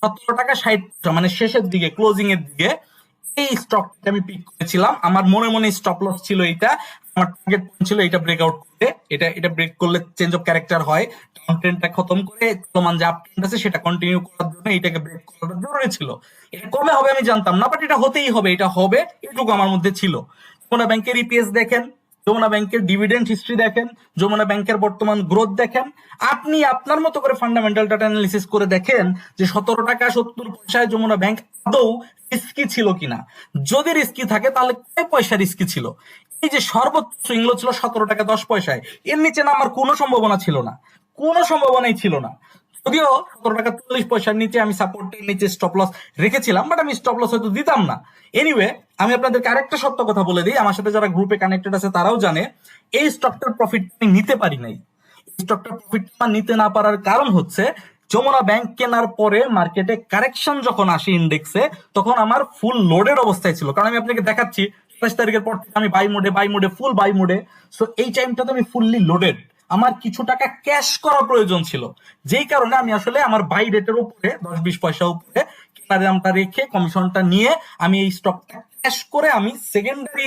17 টাকা 60 পয়সা, মানে শেষের দিকে, ক্লোজিং এর দিকে এই স্টকটা আমি পিক করেছিলাম। আমার মনে মনে স্টপ লস ছিল এইটা, আমার টার্গেট পয়েন্ট ছিল এটা ব্রেকআউট করতে। এটা ব্রেক করলে চেঞ্জ অফ ক্যারেক্টার হয়, ডাউন ট্রেন্ডটা খতম করে চলমান যে আপ ট্রেন্ড আছে সেটা কন্টিনিউ করার জন্য এটাকে ব্রেক করাটা জরুরি ছিল। এটা কবে হবে আমি জানতাম না, বাট এটা হতেই হবে, এটা হবে, এটুকু আমার মধ্যে ছিল। যমুনা ব্যাংকের ইপিএস দেখেন, যমুনা ব্যাংকের ডিভিডেন্ড হিস্ট্রি দেখেন, যমুনা ব্যাংকের বর্তমান গ্রোথ দেখেন, আপনি আপনার মতো করে ফান্ডামেন্টাল ডাটা অ্যানালিসিস করে দেখেন যে 17 টাকা 70 পয়সায় যমুনা ব্যাংক আদৌ রিস্কি ছিল কিনা। যদি রিস্কি থাকে তাহলে কয় পয়সা রিস্কি ছিল? এই যে সর্বোচ্চ সুইং লো ছিল 17 টাকা 10 পয়সায়, এর নিচে নামার কোনো সম্ভাবনা ছিল না, কোনো সম্ভাবনাই ছিল না। যদিও 17 টাকা 40 পয়সার নিচে আমি সাপোর্টের নিচে স্টপ লস রেখেছিলাম, বাট আমি স্টপ লস হয়তো দিতাম না। এনিওয়ে, আমি আপনাদেরকে আরেকটা সত্য কথা বলে দিই, আমার সাথে যারা গ্রুপে কানেক্টেড আছে তারাও জানে, এই স্টকটার প্রফিট আমি নিতে পারি নাই। এই স্টকটার প্রফিট নিতে না পারার কারণ হচ্ছে যমুনা ব্যাংক কেনার পরে মার্কেটে কারেকশন যখন আসে ইন্ডেক্সে, তখন আমার ফুল লোডেড অবস্থায় ছিল। কারণ আমি আপনাকে দেখাচ্ছি 27 তারিখের পর থেকে আমি বাই মোডে ফুল বাই মোডে। সো এই টাইমটাতে আমি ফুললি লোডেড, আমার কিছু টাকা ক্যাশ করা প্রয়োজন ছিল, যেই কারণে আমি আসলে আমার বাই রেটের উপরে 10-20 পয়সা উপরে কেনার দামটা রেখে কমিশনটা নিয়ে আমি এই স্টকটা ক্যাশ করে আমি সেকেন্ডারি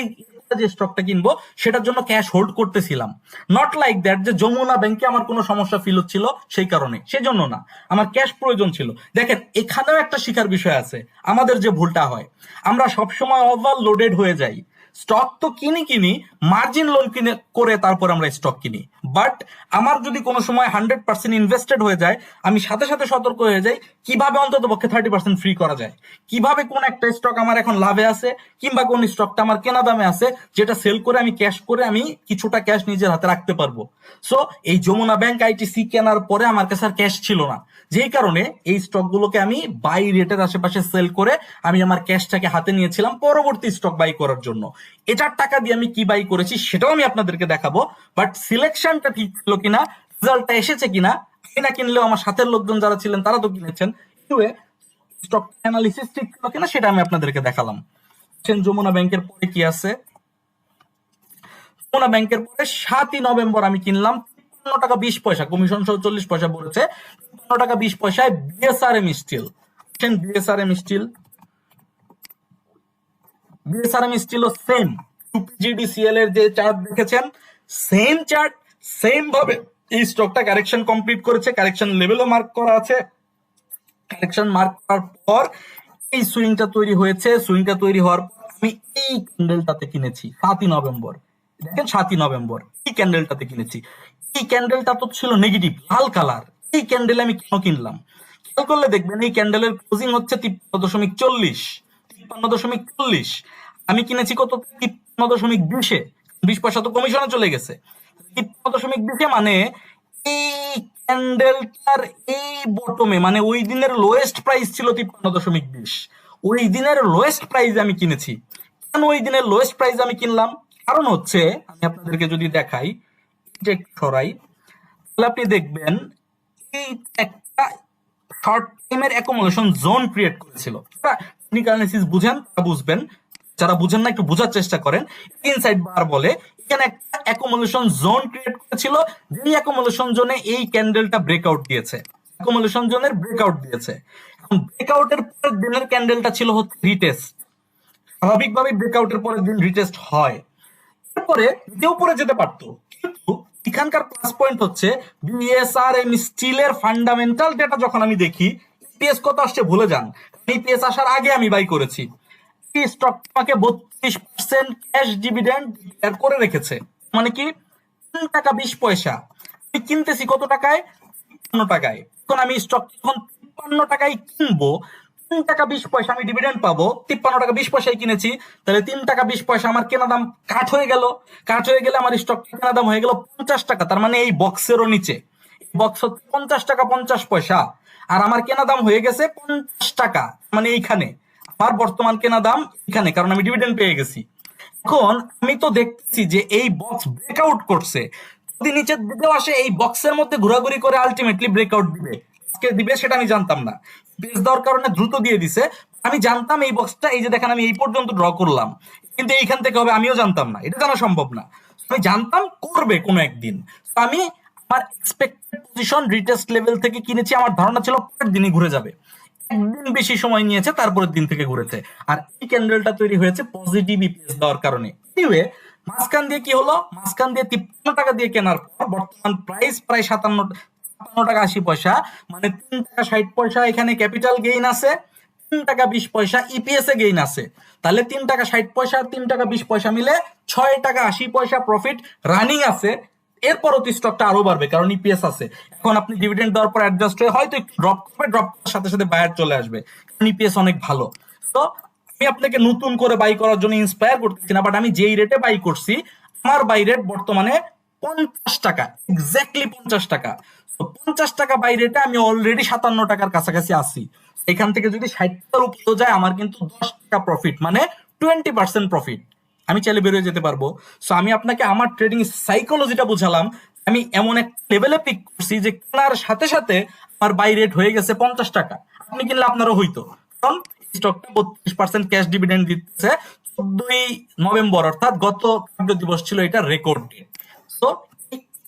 যে স্টকটা কিনবো সেটার জন্য ক্যাশ হোল্ড করতেছিলাম। নট লাইক দ্যাট যে যমুনা ব্যাংকে আমার কোনো সমস্যা ফিল হচ্ছিল সেই কারণে, সেজন্য না, আমার ক্যাশ প্রয়োজন ছিল। দেখেন, এখানেও একটা শিখার বিষয় আছে। আমাদের যে ভুলটা হয়, আমরা সবসময় ওভারলোডেড হয়ে যাই। স্টক তো কিনি মার্জিন লোন কিনে করে তারপর আমরা স্টক কিনি, বাট আমার যদি কোনো সময় 100% ইনভেস্টেড হয়ে যায়, আমি সাথে সাথে সতর্ক হয়ে যাই কিভাবে অন্তত পক্ষে 30% ফ্রি করা যায়, কিভাবে কোন একটা স্টক আমার এখন লাভে আছে কিংবা কোন স্টকটা আমার কেনা দামে আছে, যেটা সেল করে আমি ক্যাশ করে আমি কিছুটা ক্যাশ নিজের হাতে রাখতে পারবো। সো এই যমুনা ব্যাংক আইটিসি কেনার পরে আমার কাছে আর ক্যাশ ছিল না, যেই কারণে এই স্টকগুলোকে আমি বাই রেটের আশেপাশে সেল করে আমি আমার ক্যাশটাকে হাতে নিয়েছিলাম পরবর্তী স্টক বাই করার জন্য। এটার টাকা দিয়ে আমি কি বাই করেছি সেটাও আমি আপনাদেরকে দেখাবো, বাট সিলেকশনটা ঠিক ছিল কিনা, রেজাল্টটা এসেছে কিনা, আমি না কিনলেও আমার সাথের লোকজন যারা ছিলেন তারা তো কিনেছেন, স্টক অ্যানালিসিস ঠিক ছিল কিনা সেটা আমি আপনাদেরকে দেখালাম। যমুনা ব্যাংকের পরে কি আছে? যমুনা ব্যাংকের পরে 7ই নভেম্বর আমি কিনলাম 53 টাকা 20 পয়সা, কমিশন সহ 40 পয়সা পড়েছে, 53 টাকা 20 পয়সায় বিএসআরএম স্টিল। বিএসআরএম স্টিল, বিএসআরএম স্টিলও সেম ইউপিজিডিসিএল এর যে চার্ট দেখেছেন, সেম চার্ট, সেম ভাবে এই স্টকটা কারেকশন কমপ্লিট করেছে, কারেকশন লেভেলও মার্ক করা আছে। কারেকশন মার্ক করার পর এই সুইংটা তৈরি হয়েছে, সুইংটা তৈরি হওয়ার পর আমি এই ক্যান্ডেলটাতে কিনেছি 7ই নভেম্বর। দেখেন 7ই নভেম্বর এই ক্যান্ডেলটাতে কিনেছি। এই ক্যান্ডেলটা তো ছিল নেগেটিভ লাল কালার, এই ক্যান্ডেল আমি কেন কিনলাম? খেয়াল করলে দেখবেন এই ক্যান্ডেলের ক্লোজিং হচ্ছে 53.40, 53.40, আমি কিনেছি কত? 53.20-এ, 20 পয়সা তো কমিশনে চলে গেছে। 53.20 মানে এই ক্যান্ডেলটার এই বটমে, মানে ওই দিনের লোয়েস্ট প্রাইস ছিল 53.20, ওই দিনের লোয়েস্ট প্রাইস আমি কিনেছি। কেন ওই দিনের লোয়েস্ট প্রাইস আমি কিনলাম? কারণ হচ্ছে, আমি আপনাদেরকে যদি দেখাই, এটা একটু সরাই, তাহলে আপনি দেখবেন এই একটা শর্ট টাইমের অ্যাকুমুলেশন জোন ক্রিয়েট করেছিল। টেকনিক্যাল অ্যানালিসিস বুঝেন তা বুঝবেন, যারা বুঝেন না একটু বোঝার চেষ্টা করেন। ইনসাইড বার বলে এখানে একটা অ্যাকুমুলেশন জোন ক্রিয়েট করেছিল, যেই অ্যাকুমুলেশন জোনে এই ক্যান্ডেলটা ব্রেকআউট দিয়েছে, অ্যাকুমুলেশন জোনের ব্রেকআউট দিয়েছে। এখন ব্রেকআউটের পরের দিনের ক্যান্ডেলটা ছিল হচ্ছে রিটেস্ট, স্বাভাবিকভাবে ব্রেকআউটের পরের দিন রিটেস্ট হয়, এরপরে যে উপরে যেতে পারতো, কিন্তু এখানকার প্লাস পয়েন্ট হচ্ছে বিএসআরএম স্টিলের ফান্ডামেন্টাল ডেটা যখন আমি দেখি, ইপিএস কত আসছে ভুলে যান, ইপিএস আসার আগে আমি বাই করেছি। এই স্টক আমাকে 32% ক্যাশ ডিভিডেন্ড ডিক্লেয়ার করে রেখেছে, মানে কি 3 টাকা 20 পয়সা। আমি কিনতেছি কত টাকায়? 53 টাকায়। এখন আমি স্টক যখন 53 টাকায় কিনবো, 3 টাকা 20 পয়সা আমি ডিভিডেন্ড পাবো, 53 টাকা 20 পয়সায় কিনেছি, তাহলে 3 টাকা 20 পয়সা আমার কেনা দাম কাট হয়ে গেল। কাট হয়ে গেলে আমার স্টক কেনা দাম হয়ে গেল 50 টাকা, তার মানে এই বক্সেরও নিচে, বক্স হচ্ছে 50 টাকা 50 পয়সা, আর আমার কেনা দাম হয়ে গেছে 50 টাকা, মানে এইখানে আমার বর্তমান কেনা দাম এখানে, কারণ আমি ডিভিডেন্ড পেয়ে গেছি। এখন আমি তো দেখতেছি যে এই বক্স ব্রেকআউট করছে, যদি নিচের দিকেও আসে এই বক্সের মধ্যে ঘোরাঘুরি করে আলটিমেটলি ব্রেকআউট দিবে, আজকে দিবে সেটা আমি জানতাম না, বেস দেওয়ার কারণে দ্রুত দিয়ে দিছে। আমি জানতাম এই বক্সটা, এই যে দেখেন আমি এই পর্যন্ত ড্র করলাম, কিন্তু এইখান থেকে হবে আমিও জানতাম না, এটা জানা সম্ভব না। আমি জানতাম করবে কোনো একদিন, আমি আমার এক্সপেক্টেড পজিশন রিটেস্ট লেভেল থেকে কিনেছি, আমার ধারণা ছিল পরের দিনই ঘুরে যাবে। একদিন বেশি সময় নিয়েছে, তারপরের দিন থেকে ঘুরেছে। আর এই ক্যান্ডেলটা তৈরি হয়েছে পজিটিভ ইপিএস দেওয়ার কারণে। এনিওয়ে, মাঝখান দিয়ে কি হলো, মাঝখান দিয়ে 53 টাকা দিয়ে কেনার পর বর্তমান প্রাইস প্রায় 57 টাকা 80 পয়সা, মানে 3 টাকা 60 পয়সা এখানে ক্যাপিটাল গেইন আছে, 3 টাকা 20 পয়সা ইপিএস এ গেইন আছে। তাহলে 3 টাকা 60 পয়সা আর 3 টাকা 20 পয়সা মিলে 6 টাকা 80 পয়সা প্রফিট রানিং আছে। এরপরও তো স্টকটা আরো বাড়বে, কারণ ইপিএস আছে। এখন আপনি ডিভিডেন্ড দেওয়ার পর অ্যাডজাস্ট হয়ে হয়তো একটু ড্রপ করবে, ড্রপ করার সাথে সাথে বায়ার চলে আসবে, কারণ ইপিএস অনেক ভালো। তো আমি আপনাকে নতুন করে বাই করার জন্য ইন্সপায়ার করতেছি না, বাট আমি যেই রেটে বাই করছি, আমার বাই রেট বর্তমানে 50 টাকা, এক্স্যাক্টলি 50 টাকা। তো 50 টাকা বাই রেটে আমি অলরেডি 57 টাকার কাছাকাছি আছি। এখান থেকে যদি 60 টাকার উপরেও যায়, আমার কিন্তু 10 টাকা প্রফিট, মানে 20% প্রফিট। আমি চাইলে বেরোয় যেতে পারবো। সো আমি আপনাকে আমার ট্রেডিং সাইকোলজিটা বুঝালাম। আমি এমন এক লেভেলে পিক করছি যে কেনার সাথে সাথে আমার বাই রেট হয়ে গেছে 50 টাকা। আপনি কিনলে আপনারও হইতো, কারণ স্টকটা 32% ক্যাশ ডিভিডেন্ড দিচ্ছে। 14ই নভেম্বর, অর্থাৎ গত কার্য দিবস ছিল এটা রেকর্ড ডেট। তো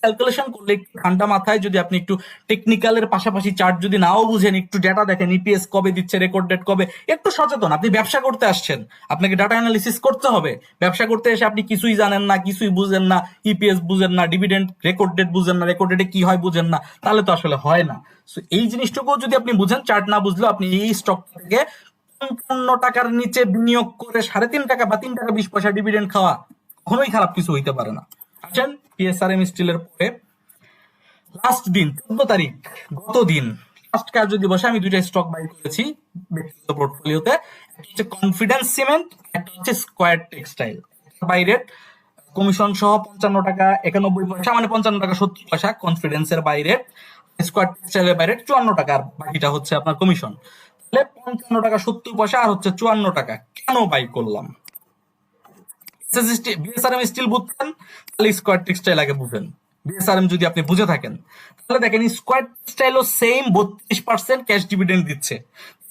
ক্যালকুলেশন করলে একটু ঠান্ডা মাথায়, যদি আপনি একটু টেকনিক্যালের পাশাপাশি চার্ট যদি নাও বুঝেন, একটু ডেটা দেখেন, ইপিএস কবে দিচ্ছে, রেকর্ড ডেট কবে, একটু সচেতন। আপনি ব্যবসা করতে আসছেন, আপনাকে ডাটা অ্যানালিসিস করতে হবে। ব্যবসা করতে এসে আপনি কিছুই জানেন না, কিছুই বুঝেন না, ইপিএস বুঝেন না, ডিভিডেন্ড রেকর্ড ডেট বুঝেন না, রেকর্ড ডেটে কি হয় বুঝেন না, তাহলে তো আসলে হয় না। সো এই জিনিসটুকু যদি আপনি বুঝেন, চার্ট না বুঝলেও আপনি এই স্টক থেকে 55 টাকার নিচে বিনিয়োগ করে 3.5 টাকা বা 3 টাকা 20 পয়সা ডিভিডেন্ড খাওয়া কখনোই খারাপ কিছু হইতে পারে না। আসেন পিএসআরএম স্টিলের পরে লাস্ট দিন 14 তারিখ, গত দিন লাস্ট কার্য দিবসে আমি দুইটা স্টক বাই করেছি ব্যক্তিগত পোর্টফোলিওতে। একটা হচ্ছে কনফিডেন্স সিমেন্ট, একটা হচ্ছে square textile. Buy rate commission সহ 55 টাকা 91 পয়সা, মানে 55 টাকা 70 পয়সা কনফিডেন্সের বাই রেট। স্কয়ার টেক্সটাইলের বাই রেট 54 টাকা, আর বাকিটা হচ্ছে আপনার কমিশন। তাহলে 55 টাকা 70 পয়সা আর হচ্ছে 54 টাকা। কেন বাই করলাম? বিএসআরএম স্টিল বুঝছেন, তাহলে স্কয়ার টেক্সটাইল আগে বুঝেন। বিএসআরএম যদি আপনি বুঝে থাকেন, তাহলে দেখেন স্কয়ার টেক্সটাইলও সেম 32% ক্যাশ ডিভিডেন্ড দিচ্ছে।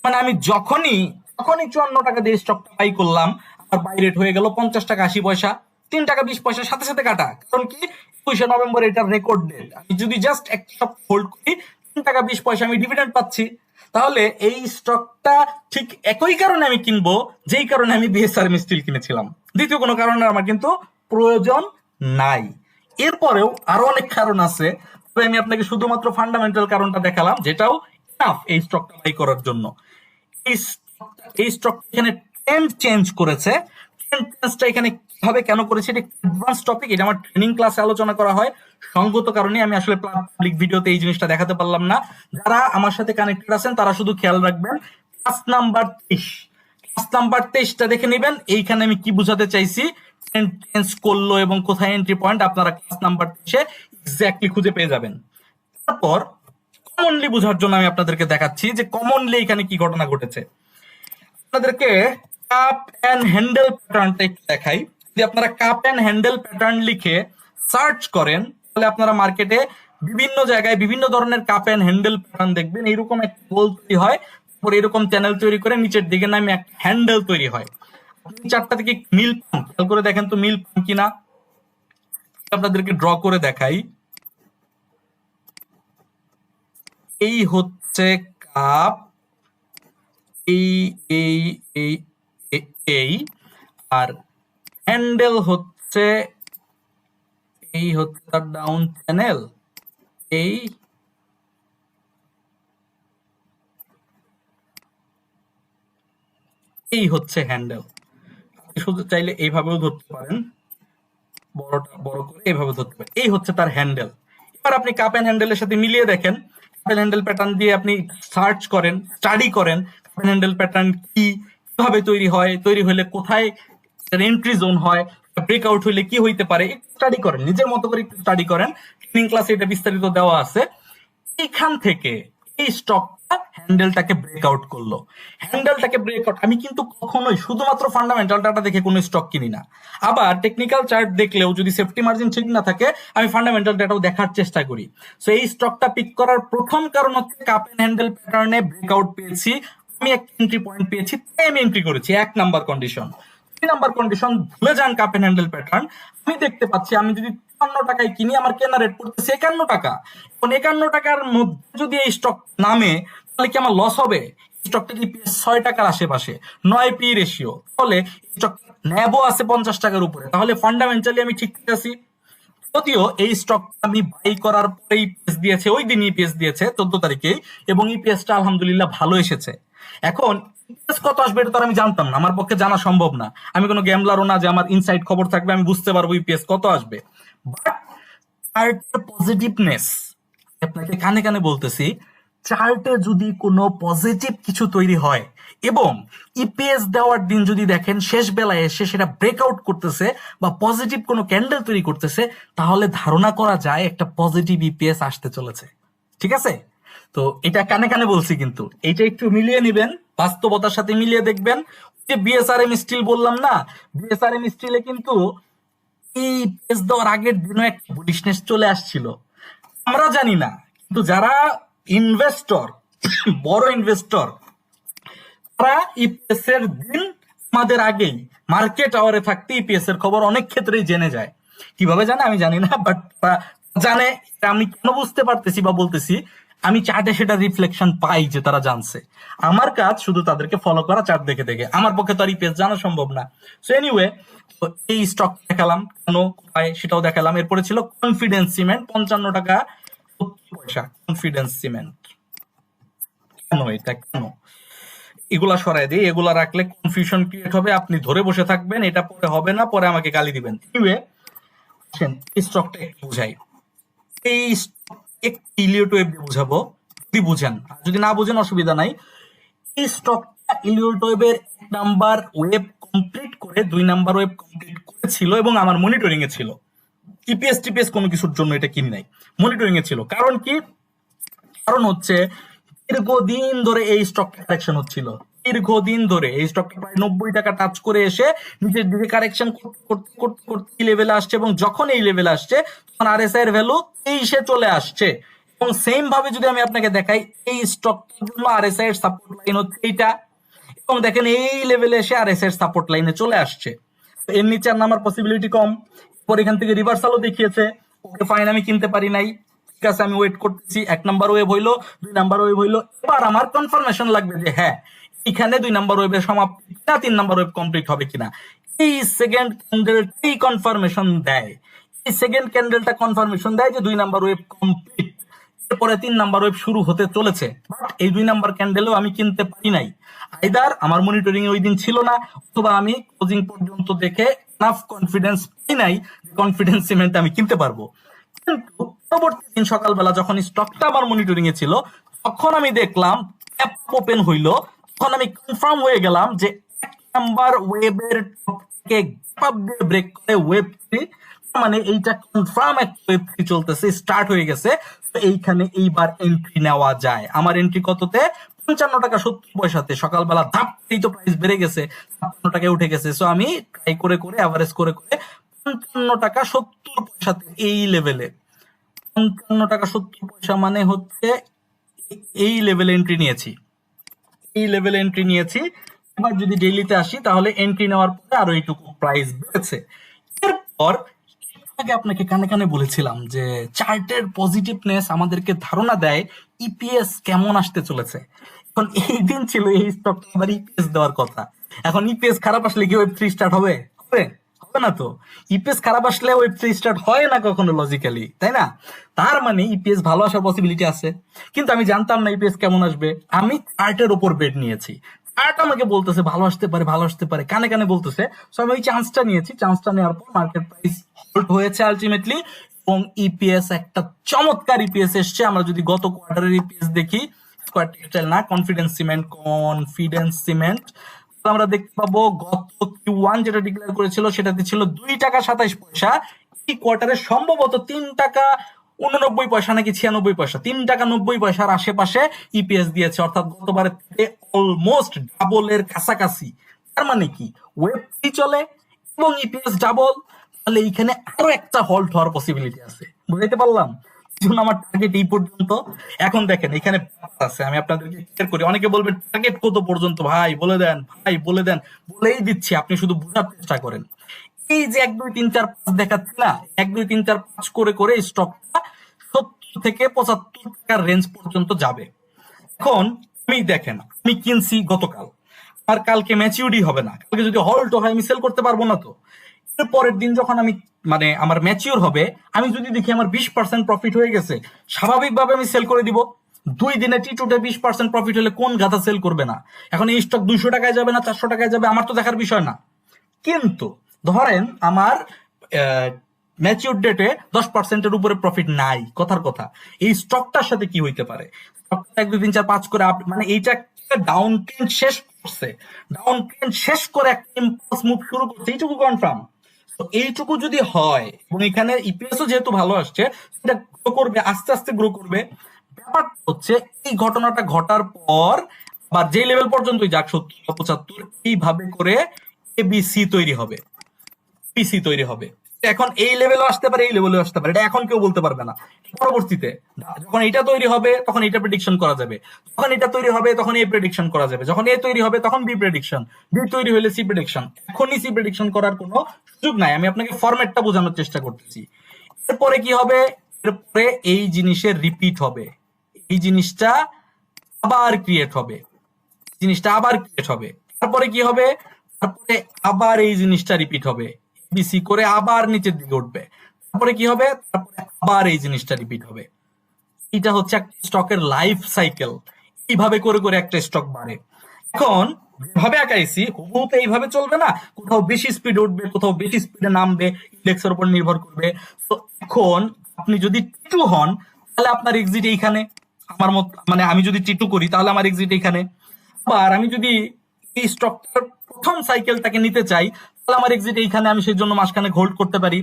মানে আমি যখনই 54 টাকা দিয়ে স্টকটা বাই করলাম, আর বাই রেট হয়ে গেল 50 টাকা 80 পয়সা, 3 টাকা 20 পয়সার সাথে সাথে কাটা। কারণ কি, 21শে নভেম্বর এটার রেকর্ড ডেট। আমি যদি জাস্ট একটা সপ্তাহ হোল্ড করি, 3 টাকা 20 পয়সা আমি ডিভিডেন্ড পাচ্ছি। তাহলে এই স্টকটা ঠিক একই কারণে আমি কিনবো, যেই কারণে আমি বিএসআরএম স্টিল কিনেছিলাম। দ্বিতীয় কোনো কারণে আমার কিন্তু প্রয়োজন নাই। এরপরেও আরো অনেক কারণ আছে, তবে আমি আপনাকে শুধুমাত্র ফান্ডামেন্টাল কারণটা দেখালাম, যেটাও ইনাফ এই স্টকটা বাই করার জন্য। এই স্টক এখানে ট্রেন্ড চেঞ্জ করেছে। ট্রেন্ড চেঞ্জটা এখানে কিভাবে কেন করেছে, এটা অ্যাডভান্স টপিক, এটা আমার ট্রেনিং ক্লাসে আলোচনা করা হয়। সঙ্গত কারণে আমি আসলে পাবলিক ভিডিওতে এই জিনিসটা দেখাতে পারলাম না। যারা আমার সাথে কানেক্টেড আছেন তারা শুধু খেয়াল রাখবেন, ক্লাস নাম্বার 23টা দেখে নেবেন। এইখানে আমি কি বুঝাতে চাইছি, ট্রেন্ড চেঞ্জ করলো এবং কোথায় এন্ট্রি পয়েন্ট, আপনারা ক্লাস নাম্বার 23 এক্স্যাক্টলি খুঁজে পেয়ে যাবেন। তারপর কমনলি বোঝার জন্য আমি আপনাদেরকে দেখাচ্ছি যে কমনলি এখানে কি ঘটনা ঘটেছে। আপনাদেরকে কাপ এন্ড হ্যান্ডেল প্যাটার্নটা একটু দেখাই। যদি আপনারা কাপ এন্ড হ্যান্ডেল প্যাটার্ন লিখে সার্চ করেন, তাহলে আপনারা মার্কেটে বিভিন্ন জায়গায় বিভিন্ন ধরনের কাপ এন্ড হ্যান্ডেল প্যাটার্ন দেখবেন। এইরকম একটা গোল তৈরি হয়, তারপর এরকম চ্যানেল তৈরি করে নিচের দিকে নামে একটা হ্যান্ডেল তৈরি হয়। আপনি চারটা থেকে মিল পান, খেয়াল করে দেখেন তো মিল পান কিনা। আপনাদেরকে ড্র করে দেখাই। এই হচ্ছে কাপ, এই এই এই এই আর হ্যান্ডেল হচ্ছে, এই হচ্ছে তার ডাউন চ্যানেল, এই এই হচ্ছে হ্যান্ডেল। আপনি শুধু চাইলে এইভাবেও ধরতে পারেন, বড়টা বড় করে এইভাবে ধরতে পারেন। এই হচ্ছে তার হ্যান্ডেল। এবার আপনি কাপ এন্ড হ্যান্ডেলের সাথে মিলিয়ে দেখেন, কাপ এন্ড হ্যান্ডেল প্যাটার্ন দিয়ে আপনি সার্চ করেন, স্টাডি করেন, কাপ এন্ড হ্যান্ডেল প্যাটার্ন কি, কিভাবে তৈরি হয়, তৈরি হলে কোথায় এন্ট্রি জোন হয়, ব্রেকআউট হইলে কি হইতে পারে, একটু স্টাডি করেন, নিজের মতো করে একটু স্টাডি করেন। ট্রেনিং ক্লাসে এটা বিস্তারিত দেওয়া আছে। এইখান থেকে এই স্টকটা হ্যান্ডেলটাকে ব্রেকআউট করলো। হ্যান্ডেলটাকে ব্রেকআউট, আমি কিন্তু কখনোই শুধুমাত্র ফান্ডামেন্টাল ডাটা দেখে কোনো স্টক কিনি না। আবার টেকনিক্যাল চার্ট দেখলেও যদি সেফটি মার্জিন ঠিক না থাকে, আমি ফান্ডামেন্টাল ডাটাও দেখার চেষ্টা করি। সো এই স্টকটা পিক করার প্রথম কারণ হচ্ছে কাপ এন্ড হ্যান্ডেল প্যাটার্নে ব্রেকআউট পেয়েছি, আমি একটা এন্ট্রি পয়েন্ট পেয়েছি, তাই আমি এন্ট্রি করেছি। 1 নাম্বার কন্ডিশন। 2 নাম্বার কন্ডিশন, ভুলে যান কাপ এন্ড হ্যান্ডেল প্যাটার্ন। আমি দেখতে পাচ্ছি আমি যদি 54 টাকায় কিনি, আমার কেনা রেট পড়তেছে 51 টাকা। এখন 51 টাকার মধ্যে যদি এই স্টক নামে, তাহলে কি আমার লস হবে? স্টকটার ইপিএস 6 টাকার আশেপাশে, 9 পি রেশিও, তাহলে স্টক ন্যাবও আছে 50 টাকার উপরে, তাহলে ফান্ডামেন্টালি আমি ঠিক আছি। যদিও এই স্টকটা আমি বাই করার পরে ইপিএস দিয়েছে, ওই দিন ইপিএস দিয়েছে 14 তারিখেই, এবং ইপিএসটা আলহামদুলিল্লাহ ভালো এসেছে। এখন ইপিএস কত আসবে এটা তো আর আমি জানতাম না, আমার পক্ষে জানা সম্ভব না, আমি কোনো গ্যামলারও না যে আমার ইনসাইড খবর থাকবে আমি বুঝতে পারবো ইপিএস কত আসবে। বাট চার্টের পজিটিভনেস, আপনাকে কানে কানে বলতেছি, চার্টে যদি কোনো পজিটিভ কিছু তৈরি হয় এবং ইপিএস দেওয়ার দিন যদি দেখেন শেষ বেলায় এসে সেটা ব্রেকআউট করতেছে বা পজিটিভ কোনো ক্যান্ডেল তৈরি করতেছে, তাহলে ধারণা করা যায় একটা পজিটিভ ইপিএস আসতে চলেছে। ঠিক আছে, তো এটা কানে কানে বলছি, কিন্তু এটা একটু মিলিয়ে নিবেন, বাস্তবতার সাথে মিলিয়ে দেখবেন। যে বিএসআরএম স্টিল বললাম না, বিএসআরএম স্টিলে কিন্তু এই ইপিএস দেওয়ার আগের দিনও একটা বুলিশনেস চলে আসছিল, আমরা জানি না, কিন্তু যারা ইনভেস্টর, বড় ইনভেস্টর, তারা ইপিএস এর দিন আমাদের আগেই মার্কেট আওয়ারে থাকতে ইপিএস এর খবর অনেক ক্ষেত্রেই জেনে যায়। কিভাবে জানে আমি জানি না, বাট জানে। আমি কেন বুঝতে পারতেছি বা বলতেছি, আমি চার্টে সেটা রিফ্লেকশন পাই যে তারা জানছে। আমার কাজ শুধু তাদেরকে ফলো করা, চার্ট দেখে দেখে, আমার পক্ষে তো আর ইপিএস জানা সম্ভব না। সো এনিওয়ে, এই স্টক দেখালাম, কেন কোথায় সেটাও দেখালাম। এরপরে ছিল কনফিডেন্স সিমেন্ট, 55 টাকা 70 পয়সা। কনফিডেন্স সিমেন্ট কেন, এটা কেন? এগুলা সরাই দিই, এগুলা রাখলে কনফিউশন ক্রিয়েট হবে, আপনি ধরে বসে থাকবেন, এটা পরে হবে না, পরে আমাকে গালি দিবেন। এনিওয়ে, আসেন এই স্টকটা একটু বুঝাই। এই ইলিয়ট ওয়েব দিয়ে বুঝাবো, যদি বুঝেন, আর যদি না বুঝেন অসুবিধা নাই। এই স্টকটা ইলিয়ট ওয়েবের 1 নাম্বার ওয়েব কমপ্লিট করে 2 নাম্বার ওয়েব কমপ্লিট করেছিল এবং আমার মনিটরিং এ ছিল। ইপিএস টিপিএস কোনো কিছুর জন্য এটা কিনি নাই, মনিটরিং এ ছিল। কারণ কি? কারণ হচ্ছে দীর্ঘদিন ধরে এই স্টকটা কারেকশন হচ্ছিল, দীর্ঘদিন ধরে এই স্টকটা প্রায় 90 টাকা টাচ করে এসে নিচের দিকে কারেকশন করতে করতে করতে করতে এই লেভেলে আসছে, এবং যখন এই লেভেলে আসছে তখন আরএসআই এর ভ্যালু 23-এ চলে আসছে। এবং সেম ভাবে যদি আমি আপনাকে দেখাই, এই স্টকটার জন্য আরএসআই এর সাপোর্ট লাইন হচ্ছে এইটা, এবং দেখেন এই লেভেলে এসে আরএসআই এর সাপোর্ট লাইনে চলে আসছে। তো এর নিচে আর নামার পসিবিলিটি কম। পর এখান থেকে রিভার্সালও দেখিয়েছে, ওকে ফাইন, আমি কিনতে পারি নাই, ঠিক আছে, আমি ওয়েট করতেছি। 1 নাম্বার ওয়েভ হইলো, 2 নাম্বার ওয়েভ হইলো, এবার আমার কনফার্মেশন লাগবে যে হ্যাঁ এখানে 2 নাম্বার ওয়েভের সমাপ্তি না, 3 নাম্বার ওয়েভ কমপ্লিট হবে কিনা। এই সেকেন্ড ক্যান্ডেলটাই কনফার্মেশন দেয়, এই সেকেন্ড ক্যান্ডেলটা কনফার্মেশন দেয় যে 2 নাম্বার ওয়েভ কমপ্লিট, এরপরে 3 নাম্বার ওয়েভ শুরু হতে চলেছে। বাট এই 2 নাম্বার ক্যান্ডেলও আমি কিনতে পারি নাই, আইদার আমার মনিটরিং ওই দিন ছিল না, অথবা আমি ক্লোজিং পর্যন্ত দেখে এনাফ কনফিডেন্স পাই নাই, কনফিডেন্স সিমেন্ট আমি কিনতে পারবো। কিন্তু পরবর্তী দিন সকালবেলা যখন স্টকটা আমার মনিটরিং এ ছিল, তখন আমি দেখলাম অ্যাপ ওপেন হইলো, তখন আমি কনফার্ম হয়ে গেলাম যে 1 নাম্বার ওয়েবের টপকে গ্যাপ দিয়ে ব্রেক করে ওয়েব 3, মানে এইটা কনফার্ম একটা ওয়েব 3 চলতেছে, স্টার্ট হয়ে গেছে। তো এইখানে এইবার এন্ট্রি নেওয়া যায়। আমার এন্ট্রি কততে? 55 টাকা 70 পয়সাতে। সকালবেলা ধাপ এই তো প্রাইস বেড়ে গেছে, 56 টাকায় উঠে গেছে। সো আমি ট্রাই করে করে অ্যাভারেজ করে করে 55 টাকা 70 পয়সাতে, এই লেভেলে 55 টাকা 70 পয়সা মানে হচ্ছে এই লেভেলে এন্ট্রি নিয়েছি, এই লেভেলে এন্ট্রি নিয়েছি। এবার যদি ডেইলিতে আসি, তাহলে এন্ট্রি নেওয়ার পরে আরো এইটুকু প্রাইস বেড়েছে। এরপর আগে আপনাকে কানে কানে বলেছিলাম যে চার্টের পজিটিভনেস আমাদেরকে ধারণা দেয় ইপিএস কেমন আসতে চলেছে। এখন এই দিন ছিল এই স্টকটা আবার ইপিএস দেওয়ার কথা। এখন ইপিএস খারাপ আসলে কি ওয়েব 3 স্টার্ট হবে? হবে? হবে না তো। ইপিএস খারাপ আসলে ওয়েব 3 স্টার্ট হয় না কখনো লজিক্যালি, তাই না? তার মানে ইপিএস ভালো আসার পসিবিলিটি আছে, কিন্তু আমি জানতাম না ইপিএস কেমন আসবে। আমি চার্টের উপর বেড নিয়েছি, চার্ট আমাকে বলতেছে ভালো আসতে পারে, ভালো আসতে পারে, কানে কানে বলতেছে। সো আমি ওই চান্সটা নিয়েছি, চান্সটা নেওয়ার পর মার্কেট প্রাইস হোল্ড হয়েছে আলটিমেটলি, এবং ইপিএস একটা চমৎকার ইপিএস এসছে। আমরা যদি গত কোয়ার্টারের ইপিএস দেখি, স্কয়ার টেক্সটাইল না, কনফিডেন্স সিমেন্ট, কনফিডেন্স সিমেন্ট, আমরা দেখতে পাবো গত Q1 যেটা ডিক্লেয়ার করেছিল সেটাতে ছিল 2 টাকা 27 পয়সা। এই কোয়ার্টারে সম্ভবত 3 টাকা 89 পয়সা নাকি 96 পয়সা, 3 টাকা 90 পয়সার আশেপাশে ইপিএস দিয়েছে, অর্থাৎ গতবারের থেকে অলমোস্ট ডাবল এর কাছাকাছি। তার মানে কি, ওয়েব 3 চলে এবং ইপিএস ডাবল, তাহলে এইখানে আরো একটা হল্ট হওয়ার পসিবিলিটি আছে। বুঝাইতে পারলাম? জন্য আমার টার্গেট এই পর্যন্ত। এখন দেখেন এখানে ব্যাপার আছে, আমি আপনাদেরকে ক্লিয়ার করি। অনেকে বলবেন টার্গেট কত পর্যন্ত, ভাই বলে দেন, ভাই বলে দেন। বলেই দিচ্ছি, আপনি শুধু বোঝার চেষ্টা করেন। এই যে 1 2 3 4 5 দেখাচ্ছি না, 1 2 3 4 5 করে করে স্টকটা 70 থেকে 75 টাকার রেঞ্জ পর্যন্ত যাবে। এখন আমি দেখেন, আমি কিনছি গতকাল, আর কালকে ম্যাচিউরিটি হবে না, কালকে যদি হল্ট হয় আমি সেল করতে পারবো না। তো এর পরের দিন যখন আমি মানে আমার ম্যাচিওর হবে, আমি যদি দেখি আমার 20% প্রফিট হয়ে গেছে, স্বাভাবিকভাবে আমি সেল করে দিব। 2 দিনে টি2 20% প্রফিট হলে কোন গাধা সেল করবে না? এখন এই স্টক 200 টাকায় যাবে না 400 টাকায় যাবে আমার তো দেখার বিষয় না। কিন্তু ধরেন আমার ম্যাচিউর ডেটে 10%-এর উপরে প্রফিট নাই, কথার কথা, এই স্টকটার সাথে কি হইতে পারে? স্টকটা 1 2 3 4 5 করে মানে এইটা ডাউন ট্রেন্ড শেষ করছে, ডাউন ট্রেন্ড শেষ করে একটা ইম্পালস মুভ শুরু করছে, এইটুকু কনফার্ম। তো এইটুকু যদি হয় এবং এখানে ইপিএসও যেহেতু ভালো আসছে, সেটা গ্রো করবে, আস্তে আস্তে গ্রো করবে। ব্যাপারটা হচ্ছে এই ঘটনাটা ঘটার পর বা যে লেভেল পর্যন্তই যাক 70 75, এইভাবে করে এবিসি তৈরি হবে, পিসি তৈরি হবে। এখন এই লেভেলও আসতে পারে, এই লেভেলও আসতে পারে, এটা এখন কেউ বলতে পারবে না। পরবর্তীতে যখন এটা তৈরি হবে তখন এটা প্রেডিকশন করা যাবে, যখন এটা তৈরি হবে তখন এ প্রেডিকশন করা যাবে, যখন এ তৈরি হবে তখন বি প্রেডিকশন, বি তৈরি হলে সি প্রেডিকশন। এখনই সি প্রেডিকশন করার কোনো সুযোগ নাই, আমি আপনাকে ফরম্যাটটা বোঝানোর চেষ্টা করতেছি। এরপরে কি হবে? এরপরে এই জিনিসের রিপিট হবে, এই জিনিসটা আবার ক্রিয়েট হবে, জিনিসটা আবার ক্রিয়েট হবে। তারপরে কি হবে? তারপরে আবার এই জিনিসটা রিপিট হবে, বিসি করে আবার নিচের দিকে উঠবে। তারপরে কি হবে? তারপরে আবার এই জিনিসটা রিপিট হবে। এটা হচ্ছে একটা স্টকের লাইফ সাইকেল। এইভাবে করে করে একটা স্টক বাড়ে। এখন যেভাবে আঁকাইছি হুবহু তো এইভাবে চলবে না, কোথাও বেশি স্পিডে উঠবে, কোথাও বেশি স্পিডে নামবে, ইন্ডেক্সের উপর নির্ভর করবে। তো এখন আপনি যদি টিটু হন তাহলে আপনার এক্সিট এইখানে, আমার মত মানে আমি যদি টিটু করি তাহলে আমার এক্সিট এইখানে। আবার আমি যদি এই স্টকটার প্রথম সাইকেলটাকে নিতে চাই তাহলে আমার এক্সিট এইখানে, আমি সেই জন্য মাসখানেক হোল্ড করতে পারি।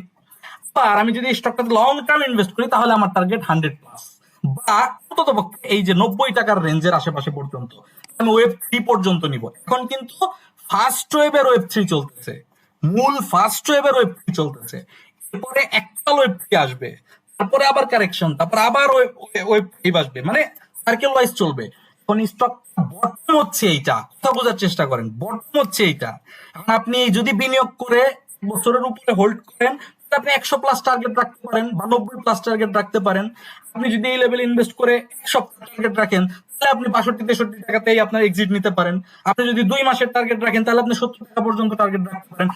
আর আমি যদি স্টকটাতে লং টার্ম ইনভেস্ট করি তাহলে আমার টার্গেট 100+, বা অন্তত এই যে 90 টাকার রেঞ্জের আশেপাশে পর্যন্ত আমি ওয়েব 3 পর্যন্ত নিব। এখন কিন্তু ফার্স্ট ওয়েবের ওয়েব 3 চলতেছে, মূল ফার্স্ট ওয়েবের ওয়েব 3 চলতেছে। এরপরে একটা ওয়েব 3 আসবে, তারপরে আবার কারেকশন, তারপর আবার ওয়েব 5 আসবে, মানে সার্কেল ওয়াইজ চলবে। এখন স্টক বটম হচ্ছে এইটা, কথা বোঝার চেষ্টা করেন, বটম হচ্ছে এইটা। এখন আপনি যদি বিনিয়োগ করে বছরের উপরে হোল্ড করেন, আপনি 100+ টার্গেট রাখতে পারেন বা 90+ টার্গেট রাখতে পারেন। আপনি যদি এই লেভেলে ইনভেস্ট করে 1 সপ্তাহ টার্গেট রাখেন তাহলে আপনি 62 63 টাকাতেই আপনার এক্সিট নিতে পারেন। আপনি যদি 2 মাসের টার্গেট রাখেন তাহলে আপনি 70 টাকা পর্যন্ত টার্গেট রাখতে পারেন।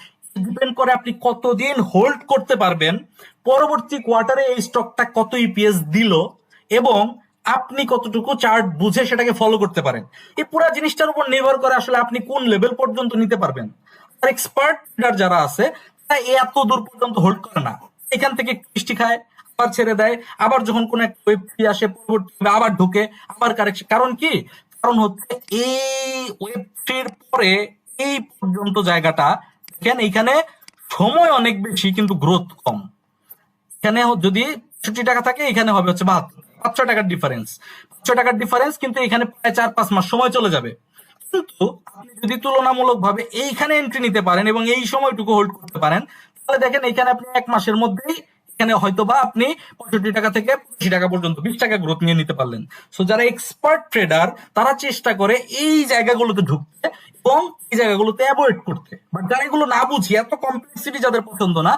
ডিপেন্ড করে আপনি কতদিন হোল্ড করতে পারবেন, পরবর্তী কোয়ার্টারে এই স্টকটা কত ইপিএস দিল এবং আপনি কতটুকু চার্ট বুঝে সেটাকে ফলো করতে পারেন। এই পুরো জিনিসটার উপর নির্ভর করে আসলে আপনি কোন লেভেল পর্যন্ত নিতে পারবেন। আর এক্সপার্ট ট্রেডার যারা আছে তারা এত দূর পর্যন্ত হোল্ড করে না, এখান থেকে বৃষ্টি খায় আবার ছেড়ে দেয়, আবার যখন কোন একটা ওয়েব 3 আসে পরবর্তী আবার ঢুকে আবার কারেকশন। কারণ কি? কারণ হচ্ছে এই ওয়েব 3 পরে এই পর্যন্ত জায়গাটা দেখেন, এইখানে সময় অনেক বেশি কিন্তু গ্রোথ কম। এখানে যদি 65 টাকা থাকে এখানে হবে হচ্ছে 72, 500 টাকার ডিফারেন্স, 500 টাকার ডিফারেন্স, কিন্তু এখানে প্রায় 4 5 মাস সময় চলে যাবে। কিন্তু আপনি যদি তুলনামূলক ভাবে এইখানে এন্ট্রি নিতে পারেন এবং এই সময়টুকু হোল্ড করতে পারেন তাহলে দেখেন এখানে আপনি 1 মাসের মধ্যেই এখানে হয়তো বা আপনি 65 টাকা থেকে 85 টাকা পর্যন্ত 20 টাকা গ্রোথ নিয়ে নিতে পারলেন। সো যারা এক্সপার্ট ট্রেডার তারা চেষ্টা করে এই জায়গাগুলোতে ঢুকতে এবং এই জায়গাগুলোতে অ্যাভয়েড করতে। বাট যারা এগুলো না বুঝি, এত কমপ্লেক্সিটি যাদের পছন্দ না,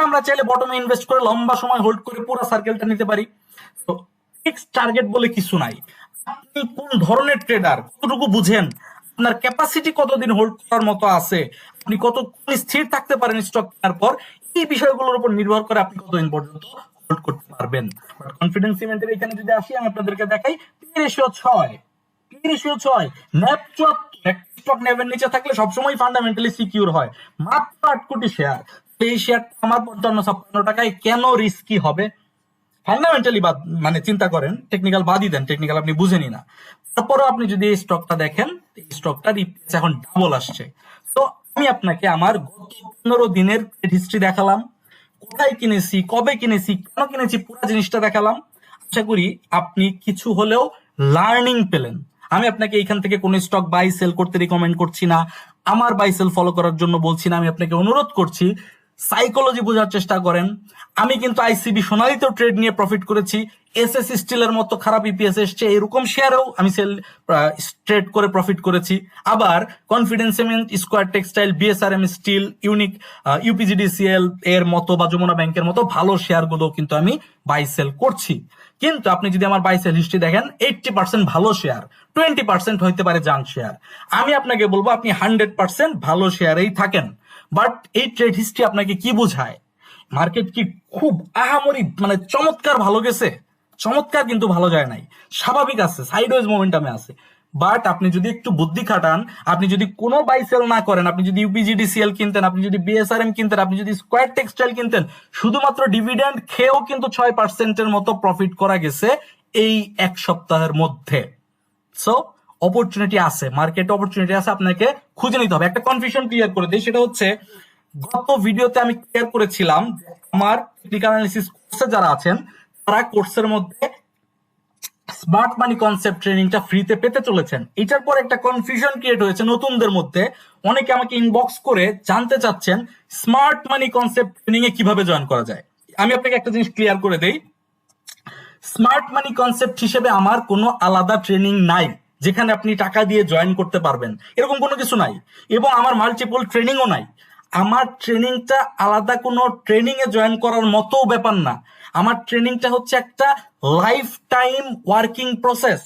আমরা চাইলে বটমে ইনভেস্ট করে লম্বা সময় হোল্ড করে পুরো সার্কেলটা নিতে পারি। তো ফিক্সড টার্গেট বলে কিছু নাই। আপনি কোন ধরনের ট্রেডার, কতটুকু বুঝেন, আপনার ক্যাপাসিটি কতদিন হোল্ড করার মতো আছে, আপনি কতক্ষণ স্থির থাকতে পারেন স্টক কেনার পর, এই বিষয়গুলোর উপর নির্ভর করে আপনি কতদিন পর্যন্ত হোল্ড করতে পারবেন। কনফিডেন্স সিমেন্টের এখানে যদি আসি, আমি আপনাদেরকে দেখাই P/6, P/6, ন্যাপ 74, স্টক ন্যাপের নিচে থাকলে সবসময় ফান্ডামেন্টালি সিকিউর হয়। মাত্র 8 কোটি শেয়ার, এই শেয়ারটা আমার 55 56 টাকায় কেন রিস্কি হবে? ফান্ডামেন্টালি বাদ মানে চিন্তা করেন, টেকনিক্যাল বাদই দেন, টেকনিক্যাল আপনি বুঝেনি না। তারপরেও আপনি যদি এই স্টকটা দেখেন, এই স্টকটার ইপিএস এখন ডাবল আসছে। তো আমি আপনাকে আমার গত 15 দিনের হিস্ট্রি দেখালাম, কোথায় কিনেছি, কবে কিনেছি, কেন কিনেছি, পুরো জিনিসটা দেখালাম। আশা করি আপনি কিছু হলেও লার্নিং পেলেন। আমি আপনাকে এখান থেকে কোন স্টক বাই সেল করতে রিকমেন্ড করছি না, আমার বাই সেল ফলো করার জন্য বলছি না। আমি আপনাকে অনুরোধ করছি সাইকোলজি বোঝার চেষ্টা করেন। আমি কিন্তু আইসিবি সোনালীতেও ট্রেড নিয়ে প্রফিট করেছি, এসএস স্টিলের মতো খারাপ ইপিএস এসছে এরকম শেয়ারেও আমি ট্রেড করে প্রফিট করেছি। আবার কনফিডেন্স সিমেন্ট, স্কোয়ার টেক্সটাইল, বিএসআরএম স্টিল, ইউনিক, ইউপিজিডিসিএল এর মতো বা যমুনা ব্যাংকের মতো ভালো শেয়ারগুলো কিন্তু আমি বাই সেল করছি। কিন্তু আপনি যদি আমার বাই সেল হিস্ট্রি দেখেন, 80% ভালো শেয়ার, 20% হইতে পারে জাঙ্ক শেয়ার। আমি আপনাকে বলবো আপনি 100% ভালো শেয়ারেই থাকেন। বাট এই ট্রেড হিস্ট্রি আপনাকে কি বোঝায়? মার্কেট কি খুব আহামরি মানে চমৎকার ভালো গেছে? চমৎকার কিন্তু ভালো যায় নাই, স্বাভাবিক আছে, সাইডওয়েজ মোমেন্টামে আছে। বাট আপনি যদি একটু বুদ্ধি খাটান, আপনি যদি কোনো বাই সেল না করেন, আপনি যদি ইউপিজিডিসিএল কিনতেন, আপনি যদি বিএসআরএম কিনতেন, আপনি যদি স্কোয়ার টেক্সটাইল কিনতেন, শুধুমাত্র ডিভিডেন্ড খেয়েও কিন্তু 6%-এর মতো প্রফিট করা গেছে এই এক সপ্তাহের মধ্যে। সো অপরচুনিটি আছে, মার্কেটে অপরচুনিটি আছে, আপনাকে খুঁজে নিতে হবে। একটা কনফিউশন ক্লিয়ার করে দিই, সেটা হচ্ছে গত ভিডিওতে আমি ক্লিয়ার করেছিলাম আমার টেকনিক্যাল অ্যানালিসিস কোর্সে যারা আছেন তারা কোর্সের মধ্যে স্মার্ট মানি কনসেপ্ট ট্রেনিংটা ফ্রিতে পেতে চলেছেন। এটার পর একটা কনফিউশন ক্রিয়েট হয়েছে নতুনদের মধ্যে, অনেকে আমাকে ইনবক্স করে জানতে চাচ্ছেন স্মার্ট মানি কনসেপ্ট ট্রেনিং এ কিভাবে জয়েন করা যায়। আমি আপনাকে একটা জিনিস ক্লিয়ার করে দেই, স্মার্ট মানি কনসেপ্ট হিসেবে আমার কোনো আলাদা ট্রেনিং নাই যেখানে আপনি টাকা দিয়ে জয়েন করতে পারবেন, এরকম কোনো কিছু নাই। এবং আমার মাল্টিপল ট্রেনিংও নাই। আমার ট্রেনিংটা আলাদা কোনো ট্রেনিং এ জয়েন করার মতো ব্যাপার না। আমার ট্রেনিংটা হচ্ছে একটা লাইফ টাইম ওয়ার্কিং প্রসেস।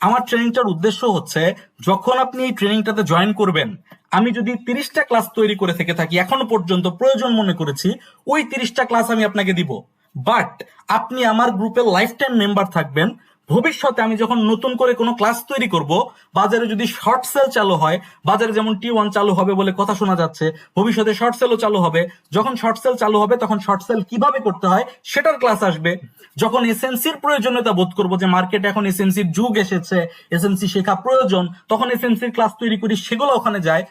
আমার ট্রেনিংটার উদ্দেশ্য হচ্ছে যখন আপনি এই ট্রেনিংটাতে জয়েন করবেন, আমি যদি 30টা ক্লাস তৈরি করে থেকে থাকি, এখনো পর্যন্ত প্রয়োজন মনে করেছি ওই 30টা ক্লাস আমি আপনাকে দিব। বাট আপনি আমার গ্রুপের লাইফ টাইম মেম্বার থাকবেন। ভবিষ্যতে আমি যখন নতুন করে কোনো ক্লাস তৈরি করব, বাজারে যদি শর্ট সেল চালু হয়, বাজারে যেমন T1 চালু হবে বলে কথা শোনা যাচ্ছে, ভবিষ্যতে শর্ট সেলও চালু হবে। যখন শর্ট সেল চালু হবে তখন শর্ট সেল কিভাবে করতে হয় সেটার ক্লাস আসবে। যখন এসএনসির প্রয়োজনীয়তা বোধ করবো যে মার্কেটে এখন এসএনসির যুগ এসেছে, এসএনসি শেখা প্রয়োজন, তখন এসএনসির ক্লাস তৈরি করি, সেগুলো ওখানে যায়,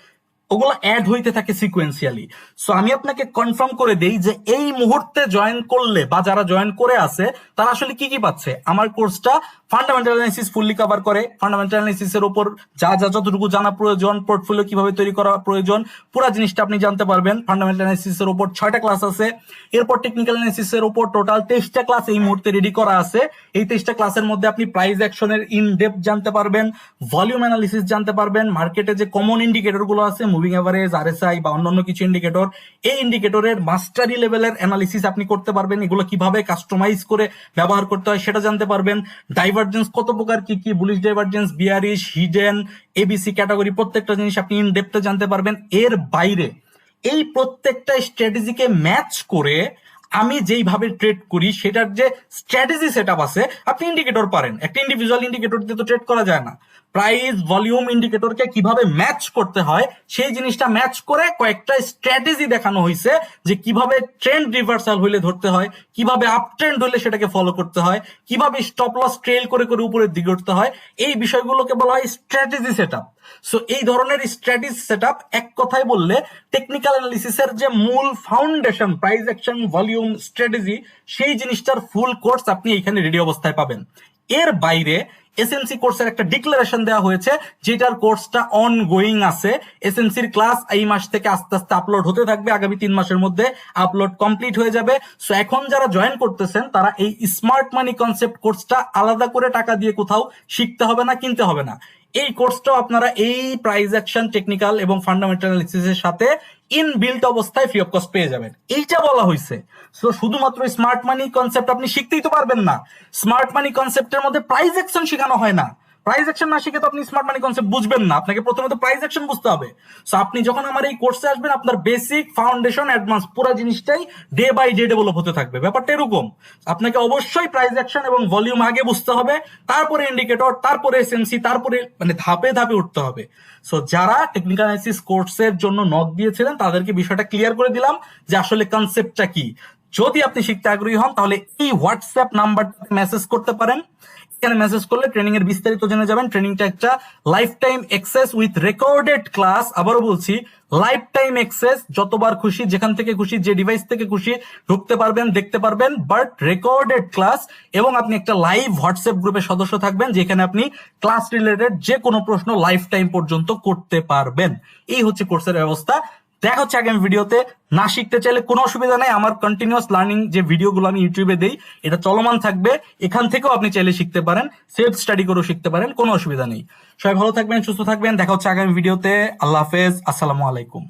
ওগুলো অ্যাড হইতে থাকে সিকোয়েন্সিয়ালি। সো আমি আপনাকে কনফার্ম করে দেই যে এই মুহূর্তে জয়েন করলে বা যারা জয়েন করে আছে তারা আসলে কি কি পাচ্ছে। আমার কোর্সটা ফান্ডামেন্টাল অ্যানালিসিস ফুললি কভার করে। ফান্ডামেন্টাল অ্যানালিসিসের উপর যা যা যতটুকু জানা প্রয়োজন, পোর্টফোলিও কিভাবে তৈরি করা প্রয়োজন, পুরো জিনিসটা আপনি জানতে পারবেন। ফান্ডামেন্টাল অ্যানালিসিসের উপর 6টা ক্লাস আছে। এরপর টেকনিক্যাল অ্যানালিসিসের উপর টোটাল 23টা ক্লাস এই মুহূর্তে রেডি করা আছে। এই 23টা ক্লাসের মধ্যে আপনি প্রাইস অ্যাকশনের ইন ডেপথ জানতে পারবেন, ভলিউম অ্যানালিসিস জানতে পারবেন, মার্কেটে যে কমন ইন্ডিকেটর গুলো আছে, মুভিং এভারেজ, আরএসআই বা অন্যান্য কিছু ইন্ডিকেটর, এই ইন্ডিকেটরের মাস্টারি লেভেলের অ্যানালিসিস আপনি করতে পারবেন। এগুলো কিভাবে কাস্টমাইজ করে ব্যবহার করতে হয় সেটা জানতে পারবেন। ডাইভারজেন্স কত প্রকার, কি কি bullish divergence, bearish, hidden, ABC category, প্রত্যেকটা জিনিস আপনি ইন ডেপথে জানতে পারবেন। এর বাইরে এই প্রত্যেকটা স্ট্র্যাটেজিকে ম্যাচ করে আমি যেইভাবে ট্রেড করি সেটার যে স্ট্র্যাটেজি সেটআপ আছে, আপনি ইন্ডিকেটর পারেন। একটা ইন্ডিভিজুয়াল ইন্ডিকেটর দিয়ে তো ট্রেড করা যায় না। প্রাইস ভলিউম ইন্ডিকেটরকে কিভাবে ম্যাচ করতে হয় সেই জিনিসটা ম্যাচ করে কয়েকটা স্ট্র্যাটেজি দেখানো হয়েছে, যে কিভাবে ট্রেন্ড রিভার্সাল হইলে ধরতে হয়, কিভাবে আপ ট্রেন্ড হইলে সেটাকে ফলো করতে হয়, কিভাবে স্টপ লস ট্রেল করে করে উপরের দিকে উঠতে হয়। এই বিষয়গুলোকে বলা হয় স্ট্র্যাটেজি সেটআপ। সো এই ধরনের স্ট্র্যাটেজি সেটআপ এক কথায় বললে টেকনিক্যাল অ্যানালিসিসের যে মূল foundation, price action, volume, strategy, সেই জিনিসটার ফুল কোর্স আপনি এখানে রেডি অবস্থায় পাবেন। এর বাইরে এসএনসি কোর্সের একটা ডিক্লারেশন দেওয়া হয়েছে যেটার কোর্সটা অনগোয়িং আছে। এসএনসির ক্লাস এই মাস থেকে আস্তে আস্তে আপলোড হতে থাকবে, আগামী 3 মাসের মধ্যে আপলোড কমপ্লিট হয়ে যাবে। সো এখন যারা জয়েন করতেছেন তারা এই স্মার্ট মানি কনসেপ্ট কোর্সটা আলাদা করে টাকা দিয়ে কোথাও শিখতে হবে না, কিনতে হবে না। এই কোর্সটাও আপনারা এই প্রাইস অ্যাকশন, টেকনিক্যাল এবং ফান্ডামেন্টাল অ্যানালিসিসের সাথে ইনবিল্ট অবস্থায় ফ্রি অফ কস্ট পেয়ে যাবেন। এইটা বলা হয়েছে। সো শুধুমাত্র স্মার্ট মানি কনসেপ্ট আপনি শিখতেই তো পারবেন না। স্মার্ট মানি কনসেপ্টের মধ্যে প্রাইস অ্যাকশন শেখানো হয় না। প্রাইস অ্যাকশন না শিখে তো আপনি স্মার্ট মানি কনসেপ্ট বুঝবেন না। আপনাকে প্রথমে তো প্রাইস অ্যাকশন বুঝতে হবে। সো আপনি যখন আমার এই কোর্সে আসবেন, আপনার বেসিক, ফাউন্ডেশন, অ্যাডভান্স পুরো জিনিসটাই ডে বাই ডে ডেভেলপ হতে থাকবে। ব্যাপারটা এরকম, আপনাকে অবশ্যই প্রাইস অ্যাকশন এবং ভলিউম আগে বুঝতে হবে, তারপরে ইন্ডিকেটর, তারপরে এসএনসি, তারপরে মানে ধাপে ধাপে উঠতে হবে। সো যারা টেকনিক্যাল অ্যানালিসিস কোর্সের জন্য নক দিয়েছিলেন তাদেরকে বিষয়টা ক্লিয়ার করে দিলাম যে আসলে কনসেপ্টটা কি। যদি আপনি শিখতে আগ্রহী হন তাহলে এই হোয়াটসঅ্যাপ নাম্বারটাতে মেসেজ করতে পারেন। এখানে মেসেজ করলে ট্রেনিং এর বিস্তারিত জেনে যাবেন। ট্রেনিংটা একটা life time access with recorded class. আবারও বলছি, লাইফ টাইম অ্যাক্সেস, যতবার খুশি, যেখান থেকে খুশি, যে ডিভাইস থেকে খুশি ঢুকতে পারবেন, দেখতে পারবেন, বাট রেকর্ডেড ক্লাস। এবং আপনি একটা লাইভ হোয়াটসঅ্যাপ গ্রুপের সদস্য থাকবেন যেখানে আপনি ক্লাস রিলেটেড যে কোনো প্রশ্ন লাইফ টাইম পর্যন্ত করতে পারবেন। এই হচ্ছে কোর্সের ব্যবস্থা। দেখা হচ্ছে আগামী ভিডিওতে। না শিখতে চাইলে কোনো অসুবিধা নেই, আমার কন্টিনিউয়াস লার্নিং যে ভিডিওগুলো আমি ইউটিউবে দেই এটা চলমান থাকবে, এখান থেকেও আপনি চাইলে শিখতে পারেন, সেলফ স্টাডি করেও শিখতে পারেন, কোনো অসুবিধা নেই। সবাই ভালো থাকবেন, সুস্থ থাকবেন, দেখা হচ্ছে আগামী ভিডিওতে। আল্লাহ হাফেজ, আসসালামু আলাইকুম।